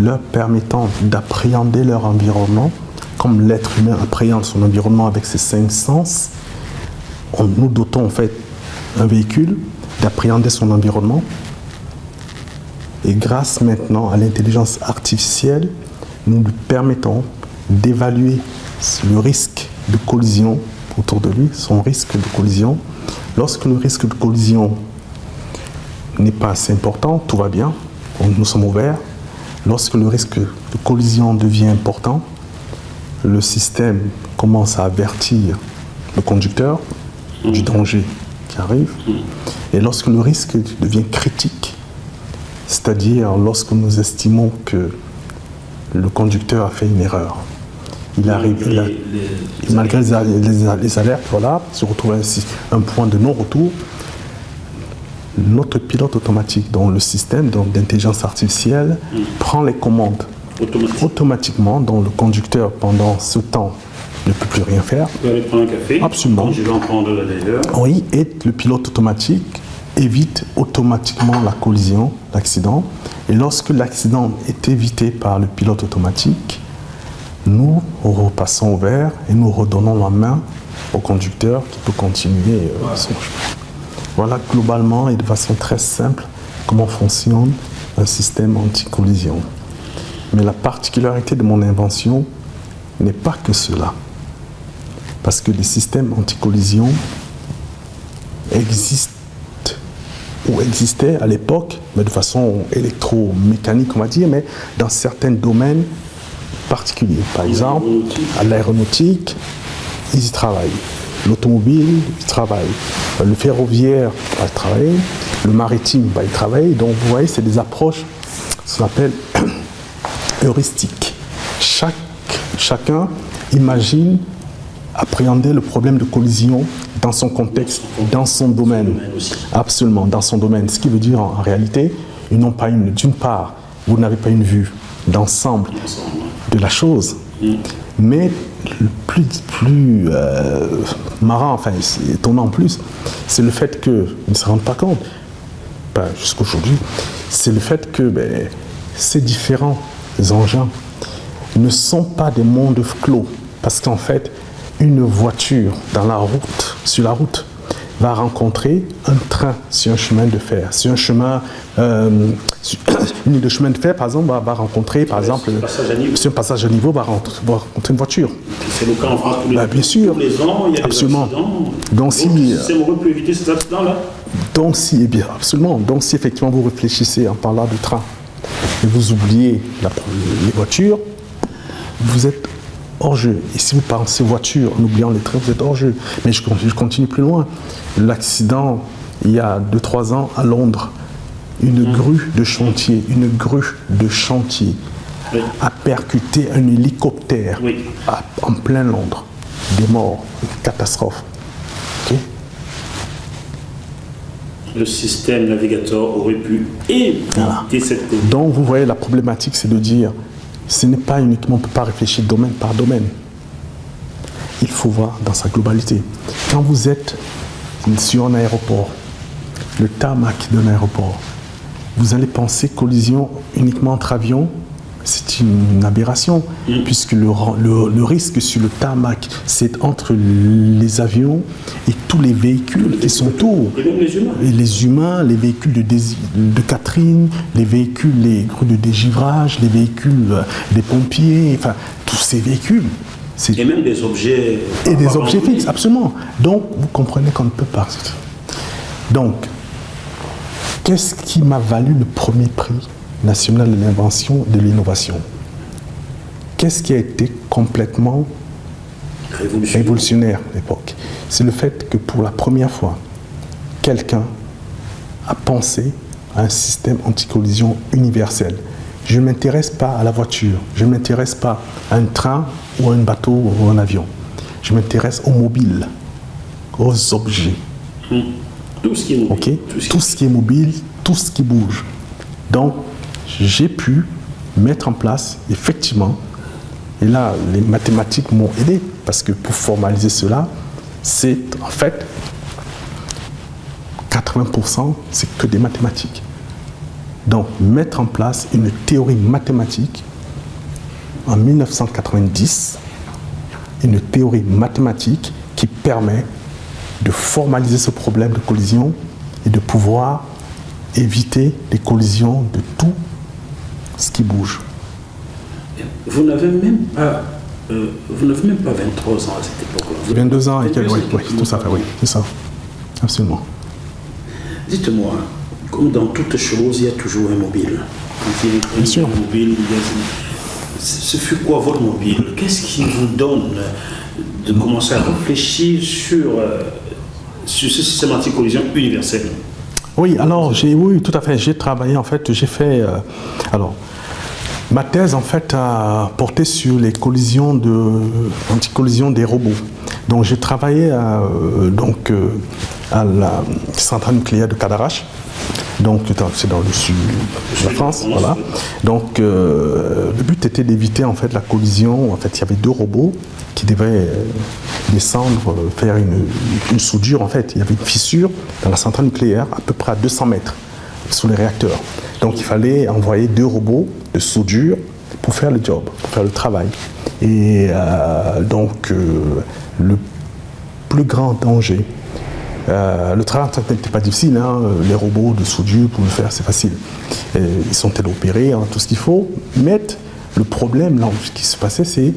leur permettant d'appréhender leur environnement comme l'être humain appréhende son environnement avec ses 5 sens. Nous dotons en fait un véhicule d'appréhender son environnement et grâce maintenant à l'intelligence artificielle, nous lui permettons d'évaluer le risque de collision autour de lui, son risque de collision. Lorsque le risque de collision n'est pas assez important, tout va bien, nous sommes ouverts. Lorsque le risque de collision devient important, le système commence à avertir le conducteur du danger qui arrive. Et lorsque le risque devient critique, c'est-à-dire lorsque nous estimons que le conducteur a fait une erreur, malgré les alertes, voilà, se retrouve ainsi un point de non-retour. Notre pilote automatique, dont le système d'intelligence artificielle prend les commandes automatiquement, dont le conducteur, pendant ce temps, ne peut plus rien faire. Vous allez prendre un café. Absolument. Je vais en prendre là d'ailleurs. Oui, et le pilote automatique évite automatiquement la collision, l'accident. Et lorsque l'accident est évité par le pilote automatique, nous repassons au vert et nous redonnons la main au conducteur qui peut continuer son chemin. Voilà globalement et de façon très simple comment fonctionne un système anti-collision. Mais la particularité de mon invention n'est pas que cela. Parce que les systèmes anti-collision existent ou existaient à l'époque, mais de façon électromécanique, on va dire, mais dans certains domaines particuliers. Par exemple, à l'aéronautique, ils y travaillent. L'automobile, il travaille. Le ferroviaire va y travailler. Le maritime va y travailler. Donc, vous voyez, c'est des approches, ce qu'on appelle heuristiques. Chacun imagine appréhender le problème de collision dans son contexte, dans son domaine. Absolument, dans son domaine. Ce qui veut dire, en réalité, ils n'ont pas d'une part, vous n'avez pas une vue d'ensemble de la chose. Mais le plus marrant, enfin étonnant en plus, c'est le fait qu'ils ne se rendent pas compte, pas jusqu'aujourd'hui, c'est le fait que ces différents engins ne sont pas des mondes clos. Parce qu'en fait, une voiture sur la route, va rencontrer un train sur un chemin de fer. Sur un chemin, une ligne de chemin de fer, par exemple, va rencontrer, par exemple, sur un passage à niveau, va rencontrer une voiture. C'est le cas en France bien sûr. tous les ans, il y a absolument. des accidents. Donc, si le système peut éviter ces accidents-là. Donc, absolument. Donc, si effectivement vous réfléchissez en parlant du train et vous oubliez les voitures, vous êtes hors jeu. Et si vous pensez voiture en oubliant les trains, vous êtes hors jeu. Mais je continue plus loin. L'accident, il y a 2-3 ans, à Londres, une grue de chantier, Oui. a percuté un hélicoptère en plein Londres. Des morts, une catastrophe. Okay. Le système navigateur aurait pu éviter cette collision. Donc vous voyez, la problématique, c'est de dire, ce n'est pas uniquement, on ne peut pas réfléchir domaine par domaine. Il faut voir dans sa globalité. Quand vous êtes sur un aéroport, le tarmac d'un aéroport, vous allez penser collision uniquement entre avions, c'est une aberration, puisque le risque sur le tarmac, c'est entre les avions et tous les véhicules qui sont autour. Et même les humains. Et les humains, les véhicules de Catherine, les grues de dégivrage, les véhicules des pompiers, enfin, tous ces véhicules. Et même des objets. Et des objets fixes, absolument. Donc, vous comprenez qu'on ne peut pas. Donc, qu'est-ce qui m'a valu le premier prix national de l'invention et de l'innovation? Qu'est-ce qui a été complètement révolutionnaire à l'époque? C'est le fait que pour la première fois, quelqu'un a pensé à un système anti-collision universel. Je ne m'intéresse pas à la voiture, je ne m'intéresse pas à un train ou à un bateau ou à un avion. Je m'intéresse aux mobiles, aux objets. Tout ce qui est mobile. Okay? Tout ce qui est mobile, tout ce qui bouge. Donc, j'ai pu mettre en place, effectivement, et là, les mathématiques m'ont aidé, parce que pour formaliser cela, c'est en fait 80%, c'est que des mathématiques. Donc, mettre en place une théorie mathématique en 1990, une théorie mathématique qui permet de formaliser ce problème de collision et de pouvoir éviter les collisions de tout ce qui bouge. Vous n'avez même pas 23 ans à cette époque. 22 ans et quelques, oui, tout ça fait, oui, c'est ça, absolument. Dites-moi, comme dans toute chose, il y a toujours un mobile. Quand il y a Bien sûr. un mobile, ce fut quoi votre mobile? Qu'est-ce qui vous donne de commencer à réfléchir sur ce système anti-collision universel? Oui, alors, oui, tout à fait. J'ai travaillé, en fait, j'ai fait... alors, ma thèse, en fait, a porté sur les collisions anti-collision des robots. Donc, j'ai travaillé à la centrale nucléaire de Cadarache. Donc, c'est dans le sud de la France, voilà. Donc, le but était d'éviter, en fait, la collision. En fait, il y avait 2 robots qui devaient descendre, faire une soudure. En fait, il y avait une fissure dans la centrale nucléaire, à peu près à 200 mètres, sous les réacteurs. Donc, il fallait envoyer 2 robots de soudure pour faire le job, pour faire le travail. Et le plus grand danger, le travail n'était pas difficile, hein, les robots de soudure pour le faire, c'est facile. Ils sont téléopérés, hein, tout ce qu'il faut. Mais le problème, là, ce qui se passait, c'est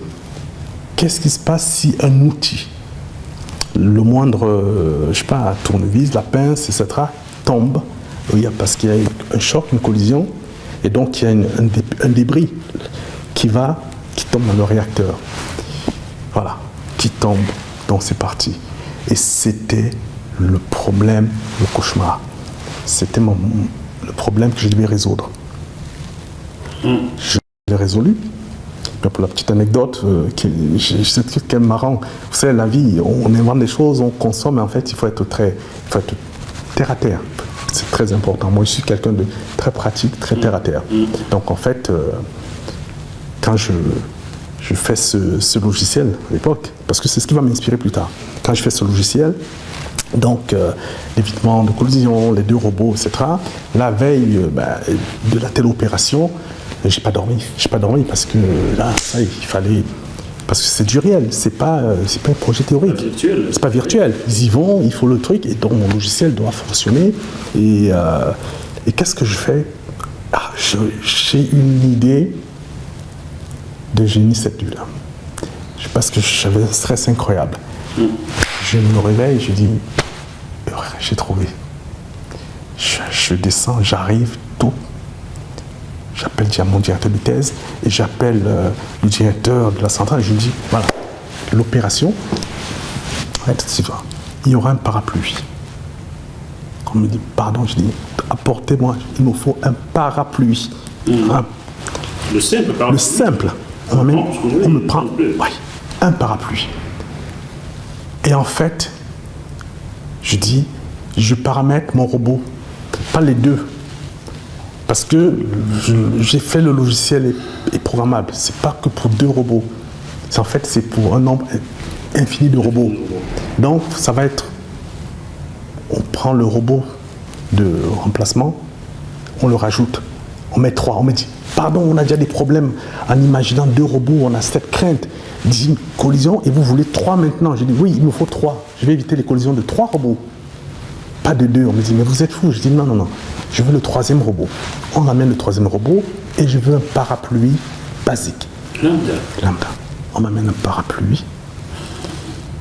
qu'est-ce qui se passe si un outil, le moindre, je sais pas, tournevis, la pince, etc., tombe, parce qu'il y a un choc, une collision, et donc il y a un débris qui tombe dans le réacteur. Voilà, qui tombe, donc c'est parti. Et c'était le problème, le cauchemar. C'était le problème que je devais résoudre. Je l'ai résolu. Pour la petite anecdote, c'est quand même marrant. Vous savez, la vie, on invente des choses, on consomme, mais en fait, il faut être terre à terre. C'est très important. Moi, je suis quelqu'un de très pratique, très terre à terre. Donc, en fait, quand je je fais ce logiciel à l'époque, parce que c'est ce qui va m'inspirer plus tard. Quand je fais ce logiciel, donc l'évitement de collision, les 2 robots, etc. La veille de la telle opération, j'ai pas dormi. J'ai pas dormi parce que là, ça, il fallait... Parce que c'est du réel, c'est pas un projet théorique. C'est pas virtuel. Ils y vont, il faut le truc, et donc mon logiciel doit fonctionner. Et qu'est-ce que je fais? J'ai une idée de génie cette nuit-là. Parce que j'avais un stress incroyable. Je me réveille, je dis, j'ai trouvé. Je descends, j'arrive, tout. J'appelle mon directeur de thèse et j'appelle le directeur de la centrale et je lui dis, voilà, l'opération, il y aura un parapluie. On me dit, pardon, je dis, apportez-moi, il me faut un parapluie. Le simple parapluie. Le simple. On me prend un parapluie. Et en fait, je dis, je paramètre mon robot, pas les 2. Parce que j'ai fait le logiciel est programmable. C'est pas que pour 2 robots. En fait, c'est pour un nombre infini de robots. Donc, ça va être... On prend le robot de remplacement, on le rajoute, on met 3. On me dit, pardon, on a déjà des problèmes en imaginant 2 robots, on a cette crainte d'une collision et vous voulez 3 maintenant. Je dis, oui, il me faut 3. Je vais éviter les collisions de 3 robots. Pas de 2. On me dit, mais vous êtes fou. Je dis, non. Je veux le 3e robot. On amène le 3e robot et je veux un parapluie basique. Lambda. On m'amène un parapluie.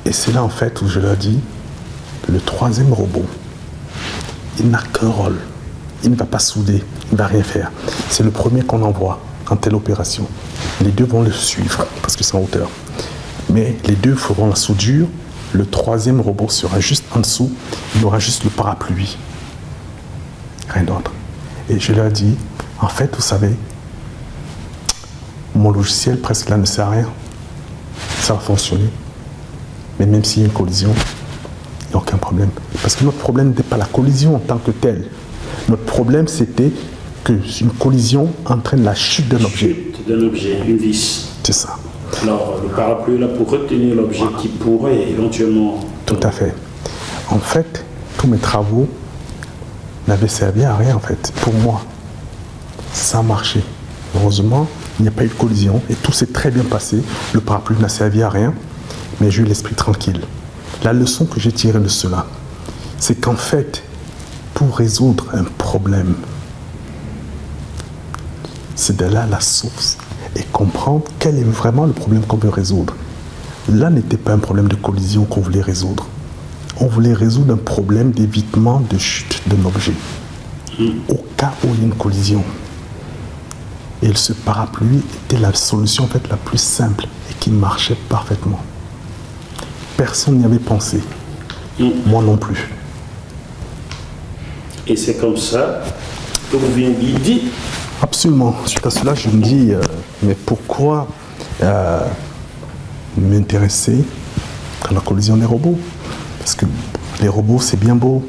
Et c'est là, en fait, où je leur dis, le 3e robot, il n'a qu'un rôle. Il ne va pas souder, il ne va rien faire. C'est le premier qu'on envoie en telle opération. Les 2 vont le suivre, parce que c'est en hauteur. Mais les 2 feront la soudure. Le 3e robot sera juste en dessous. Il aura juste le parapluie. Rien d'autre. Et je leur dis, en fait, vous savez, mon logiciel presque là ne sert à rien. Ça va fonctionner. Mais même s'il y a une collision, il n'y a aucun problème. Parce que notre problème n'était pas la collision en tant que telle. Notre problème, c'était qu'une collision entraîne la chute d'un objet. Chute d'un objet, une vis. C'est ça. Alors, le parapluie là pour retenir l'objet qui pourrait éventuellement... Tout à fait. En fait, tous mes travaux n'avaient servi à rien, en fait, pour moi. Ça a marché. Heureusement, il n'y a pas eu de collision et tout s'est très bien passé. Le parapluie n'a servi à rien, mais j'ai eu l'esprit tranquille. La leçon que j'ai tirée de cela, c'est qu'en fait, pour résoudre un problème, c'est d'aller à la source et comprendre quel est vraiment le problème qu'on veut résoudre. Là n'était pas un problème de collision qu'on voulait résoudre. On voulait résoudre un problème d'évitement de chute d'un objet. Au cas où il y a une collision. Et ce parapluie était la solution en fait la plus simple et qui marchait parfaitement. Personne n'y avait pensé. Moi non plus. Et c'est comme ça que vous venez guider. Absolument. Suite à cela, je me dis, mais pourquoi m'intéresser à la collision des robots? Parce que les robots, c'est bien beau,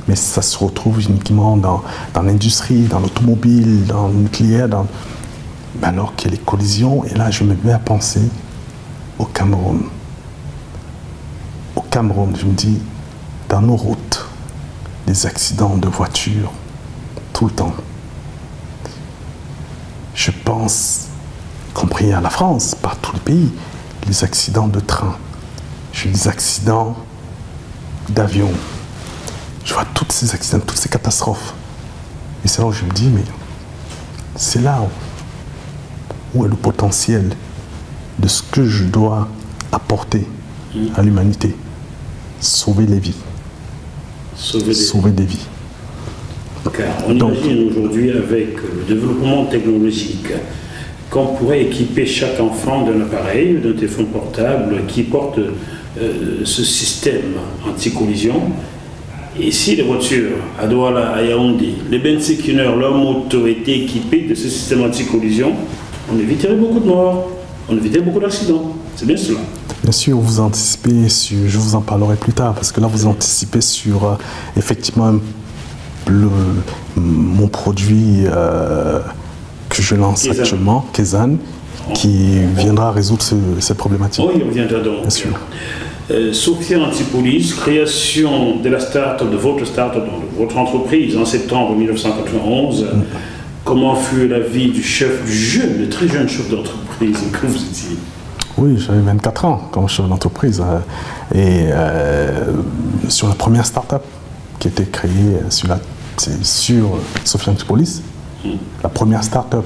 mais ça se retrouve uniquement dans l'industrie, dans l'automobile, dans le nucléaire, alors qu'il y a les collisions. Et là, je me mets à penser au Cameroun. Au Cameroun, je me dis, dans nos routes, des accidents de voitures, tout le temps. Je pense, compris à la France, par tous les pays, les accidents de train, les accidents d'avion. Je vois tous ces accidents, toutes ces catastrophes. Et c'est là où je me dis, mais c'est là où est le potentiel de ce que je dois apporter à l'humanité. Sauver les vies. Sauver des vies. Car on imagine aujourd'hui, avec le développement technologique, qu'on pourrait équiper chaque enfant d'un appareil, d'un téléphone portable qui porte ce système anti-collision. Et si les voitures à Douala, à Yaoundé, les benzineurs, leurs motos étaient équipés de ce système anti-collision, on éviterait beaucoup de morts, on éviterait beaucoup d'accidents. C'est bien cela. Bien sûr, vous anticipez sur, je vous en parlerai plus tard, parce que là vous anticipez sur effectivement mon produit que je lance actuellement, Kezan, qui viendra résoudre ces problématiques. Oui, on reviendra donc. Bien sûr. Sophia Antipolis, création de la start-up, de votre start-up, de votre entreprise en septembre 1991. Comment fut la vie du jeune, de très jeune chef d'entreprise que vous étiez? Oui, j'avais 24 ans comme chef d'entreprise. Et sur la première start-up qui a été créée sur Sophia Antipolis, la première start-up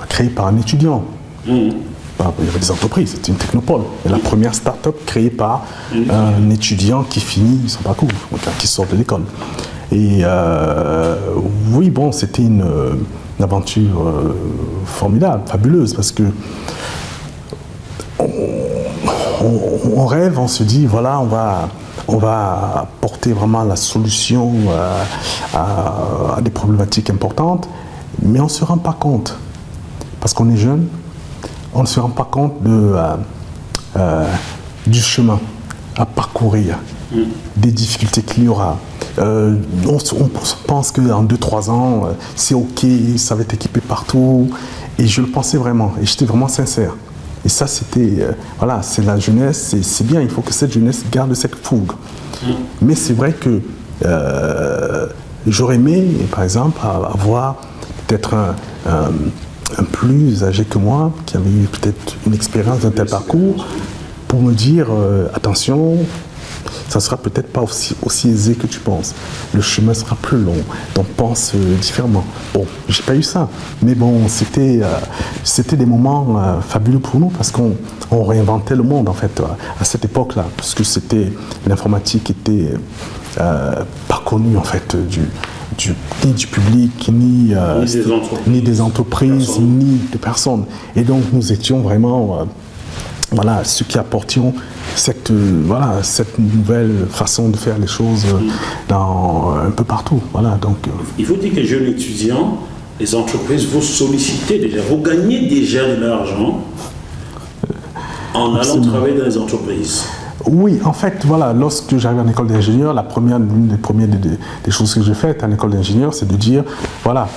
créée par un étudiant. Il y avait des entreprises, c'était une technopole. Et la première start-up créée par un étudiant qui finit son parcours, qui sort de l'école. Et oui, bon, c'était une aventure formidable, fabuleuse, parce que on rêve, on se dit, voilà, on va apporter vraiment la solution à des problématiques importantes, mais on ne se rend pas compte, parce qu'on est jeune, on ne se rend pas compte du chemin à parcourir, des difficultés qu'il y aura. On pense qu'en 2-3 ans, c'est OK, ça va être équipé partout. Et je le pensais vraiment, et j'étais vraiment sincère. Et ça, c'était, voilà, c'est la jeunesse, c'est bien, il faut que cette jeunesse garde cette fougue. Mais c'est vrai que j'aurais aimé, par exemple, avoir peut-être un plus âgé que moi, qui avait eu peut-être une expérience d'un tel parcours, pour me dire, attention, ça ne sera peut-être pas aussi aisé que tu penses. Le chemin sera plus long, donc pense différemment. Bon, j'ai pas eu ça, mais bon, c'était des moments fabuleux pour nous, parce qu'on réinventait le monde, en fait, à cette époque-là, parce que l'informatique était pas connue, en fait, ni du public, ni des entreprises, ni de personnes. Et donc, nous étions vraiment voilà, ceux qui apportions cette nouvelle façon de faire les choses un peu partout. Voilà, donc, il faut dire que jeunes étudiants, les entreprises vous sollicitaient déjà, vous gagnez déjà de l'argent en allant travailler dans les entreprises. Oui, en fait, voilà, lorsque j'arrive en école d'ingénieur, l'une des premières des choses que j'ai faites en école d'ingénieur, c'est de dire, voilà,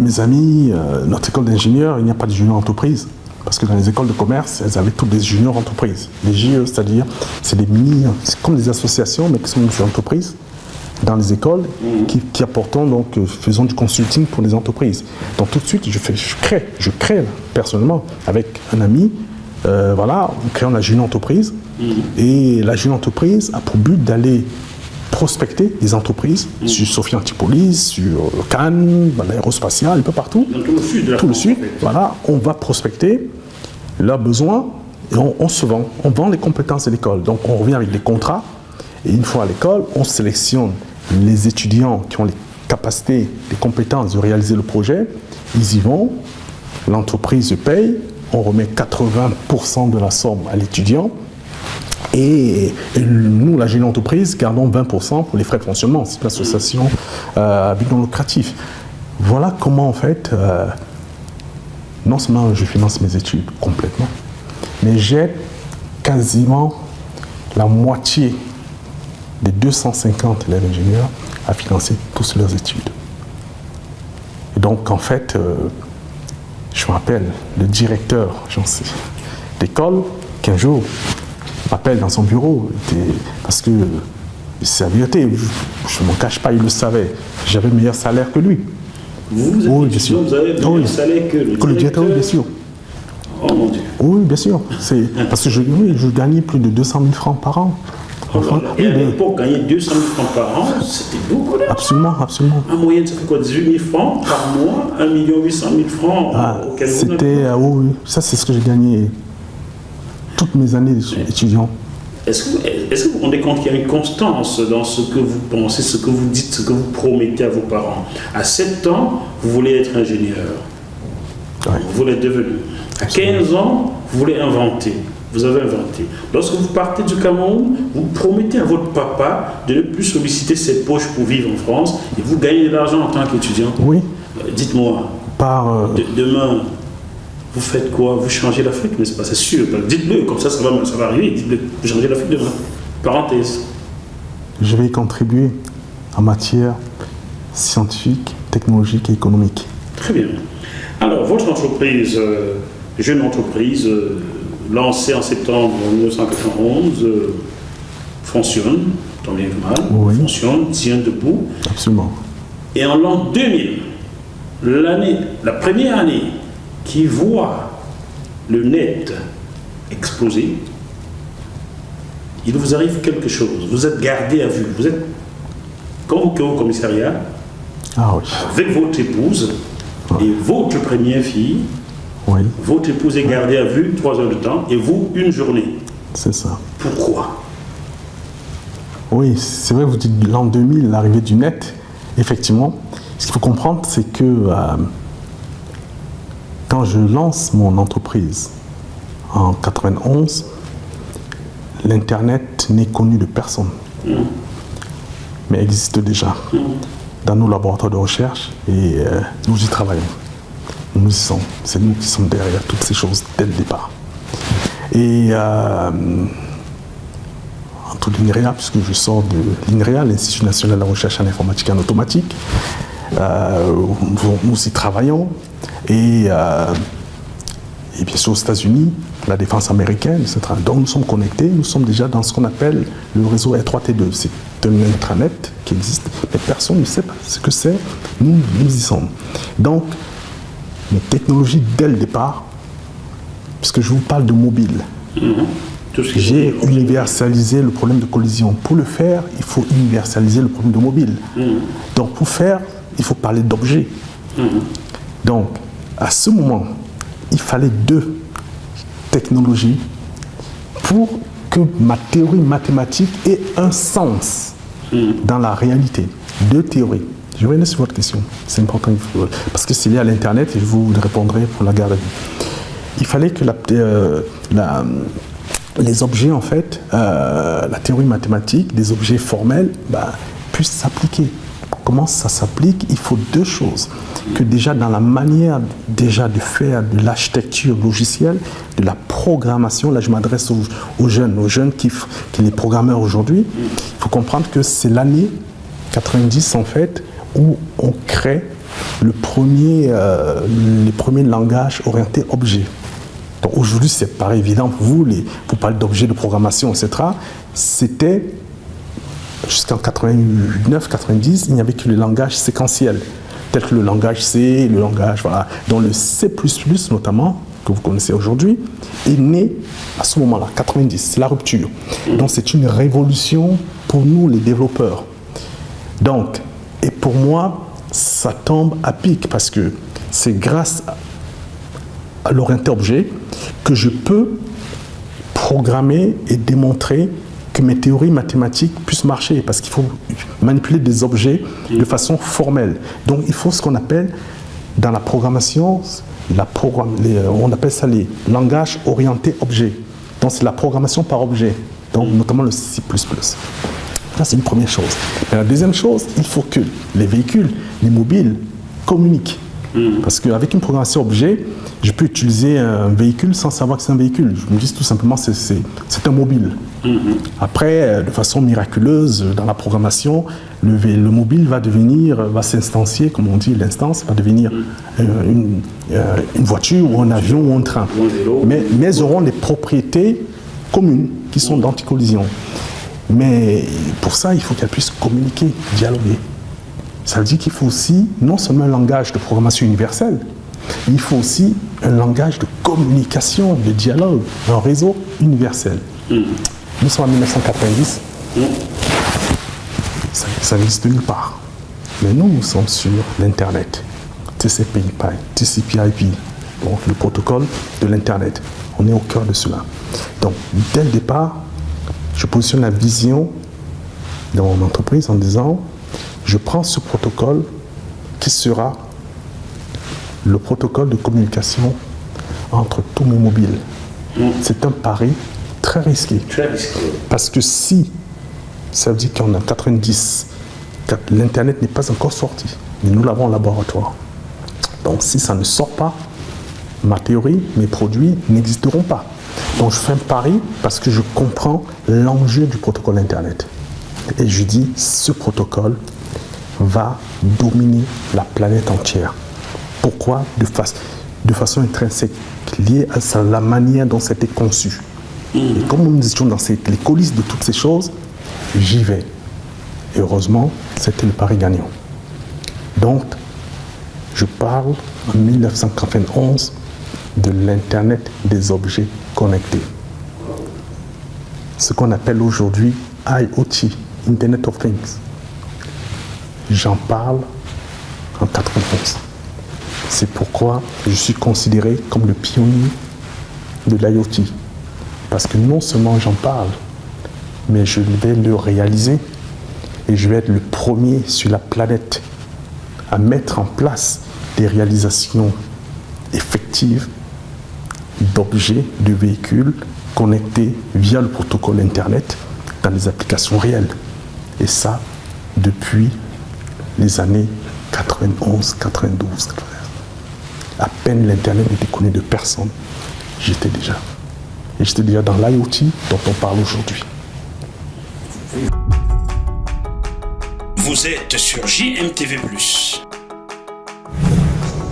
mes amis, notre école d'ingénieur, il n'y a pas de junior entreprise. Parce que dans les écoles de commerce, elles avaient toutes des juniors entreprises. Les JE, c'est-à-dire, c'est c'est comme des associations, mais qui sont des entreprises dans les écoles qui apportons, donc, faisons du consulting pour les entreprises. Donc tout de suite, je crée personnellement avec un ami, voilà, on crée la jeune entreprise. Et la jeune entreprise a pour but d'aller prospecter des entreprises sur Sophia Antipolis, sur Cannes, l'aérospatiale, un peu partout. Dans tout le sud de la tout le France, sud, en fait. voilà, on va prospecter leurs besoins et on se vend. On vend les compétences de l'école. Donc on revient avec des contrats et une fois à l'école, on sélectionne les étudiants qui ont les capacités, les compétences de réaliser le projet. Ils y vont, l'entreprise paye, on remet 80% de la somme à l'étudiant. Et nous, la jeune entreprise, gardons 20% pour les frais de fonctionnement. C'est une association à but non lucratif. Voilà comment, en fait, non seulement je finance mes études complètement, mais j'aide quasiment la moitié des 250 élèves ingénieurs à financer tous leurs études. Et donc, en fait, je me rappelle, le directeur d'école, qu'un jour, m'appelle dans son bureau, parce que c'est la vérité, je ne m'en cache pas, il le savait, j'avais le meilleur salaire que lui. Vous avez le meilleur salaire que le directeur, oui, bien sûr. Oh mon Dieu. Oui, bien sûr. Parce que je gagnais plus de 200 000 francs par an. Oh là là. Et à l'époque, gagner 200 000 francs par an, c'était beaucoup d'argent. Absolument, absolument. En moyenne, ça fait quoi, 18 000 francs par mois, 1 800 000 francs auquel vous c'était, oui, ça c'est ce que j'ai gagné toutes mes années d'étudiant. Est-ce que vous vous rendez compte qu'il y a une constance dans ce que vous pensez, ce que vous dites, ce que vous promettez à vos parents? À 7 ans, vous voulez être ingénieur. Ouais. Vous voulez devenir. À 15 ans, vous voulez inventer. Vous avez inventé. Lorsque vous partez du Cameroun, vous promettez à votre papa de ne plus solliciter ses poches pour vivre en France et vous gagnez de l'argent en tant qu'étudiant. Oui. Dites-moi, demain, vous faites quoi? Vous changez l'Afrique, n'est-ce pas? C'est sûr. Dites-le, comme ça va arriver. Dites-le, vous changez l'Afrique demain. Parenthèse. Je vais y contribuer en matière scientifique, technologique et économique. Très bien. Alors, votre entreprise, jeune entreprise, lancée en septembre 1991, fonctionne, tant bien que mal, Oui. fonctionne, tient debout. Absolument. Et en l'an 2000, la première année qui voit le net exploser, il vous arrive quelque chose. Vous êtes gardé à vue. Vous êtes convoqué au commissariat Ah oui. avec votre épouse et votre première fille. Oui, Votre épouse est gardée à vue 3 heures de temps et vous, une journée. c'est ça. Pourquoi? Oui, c'est vrai, vous dites l'an 2000, l'arrivée du net. Effectivement, ce qu'il faut comprendre, c'est que quand je lance mon entreprise en 91, l'Internet n'est connu de personne, mais existe déjà dans nos laboratoires de recherche et nous y travaillons. Nous y sommes. C'est nous qui sommes derrière toutes ces choses dès le départ. Et en tout l'INREA, puisque je sors de l'INREA, l'Institut national de la recherche en informatique et en automatique, nous y travaillons. Et bien sûr aux États-Unis, la défense américaine, etc. Donc nous sommes connectés, nous sommes déjà dans ce qu'on appelle le réseau R3T2. C'est un intranet qui existe, mais personne ne sait pas ce que c'est. Nous y sommes. Donc, les technologies dès le départ, puisque je vous parle de mobile, j'ai universalisé le problème de collision. Pour le faire, il faut universaliser le problème de mobile. Donc pour faire, il faut parler d'objets. Donc à ce moment, il fallait 2 technologies pour que ma théorie mathématique ait un sens dans la réalité. 2 théories. Je reviens sur votre question. C'est important parce que c'est lié à l'Internet et je vous répondrai pour la garde à vue. Il fallait que les objets, en fait, la théorie mathématique des objets formels puissent s'appliquer. Comment ça s'applique? Il faut 2 choses. Que déjà dans la manière déjà de faire de l'architecture logicielle, de la programmation, là je m'adresse aux jeunes qui les programmeurs aujourd'hui, il faut comprendre que c'est l'année 90 en fait où on crée les premiers langages orientés objets. Donc aujourd'hui, c'est pas évident pour vous, vous parlez d'objets de programmation, etc. C'était, jusqu'en 89, 90, il n'y avait que le langage séquentiel, tel que le langage C, le langage, voilà. Donc le C++ notamment, que vous connaissez aujourd'hui, est né à ce moment-là, 90, c'est la rupture. Donc c'est une révolution pour nous, les développeurs. Donc, et pour moi, ça tombe à pic parce que c'est grâce à l'orienté objet que je peux programmer et démontrer que mes théories mathématiques puissent marcher parce qu'il faut manipuler des objets de façon formelle. Donc il faut ce qu'on appelle dans la programmation, on appelle ça les langages orientés objets. Donc c'est la programmation par objet, donc notamment le C++. Ça, c'est une première chose. Et la deuxième chose, il faut que les véhicules, les mobiles, communiquent. Parce qu'avec une programmation objet, je peux utiliser un véhicule sans savoir que c'est un véhicule. Je me dis tout simplement que c'est un mobile. Après, de façon miraculeuse, dans la programmation, le mobile va s'instancier, comme on dit, l'instance va devenir une voiture ou un avion ou un train. Mais elles auront les propriétés communes qui sont d'anticollision. Mais pour ça, il faut qu'elles puissent communiquer, dialoguer. Ça veut dire qu'il faut aussi non seulement un langage de programmation universelle, mais il faut aussi un langage de communication, de dialogue, un réseau universel. Nous sommes en 1990, ça n'existe nulle part. Mais nous sommes sur l'Internet, TCP/IP, donc le protocole de l'Internet. On est au cœur de cela. Donc, dès le départ, je positionne la vision de mon entreprise en disant, je prends ce protocole qui sera le protocole de communication entre tous mes mobiles. C'est un pari très risqué. Très risqué. Parce que si, ça veut dire qu'en 90, l'Internet n'est pas encore sorti, mais nous l'avons en laboratoire. Donc si ça ne sort pas, ma théorie, mes produits n'existeront pas. Donc je fais un pari parce que je comprends l'enjeu du protocole Internet. Et je dis, ce protocole va dominer la planète entière. Pourquoi? De façon intrinsèque, liée à la manière dont c'était conçu. Et comme nous étions dans les coulisses de toutes ces choses, j'y vais. Et heureusement, c'était le pari gagnant. Donc, je parle en 1991 de l'Internet des objets connectés. Ce qu'on appelle aujourd'hui IoT, Internet of Things. J'en parle en 91. C'est pourquoi je suis considéré comme le pionnier de l'IoT. Parce que non seulement j'en parle, mais je vais le réaliser et je vais être le premier sur la planète à mettre en place des réalisations effectives d'objets, de véhicules connectés via le protocole Internet dans des applications réelles. Et ça, depuis les années 91, 92, 93. À peine l'Internet n'était connu de personne, j'étais déjà. Et j'étais déjà dans l'IoT dont on parle aujourd'hui. Vous êtes sur JMTV+.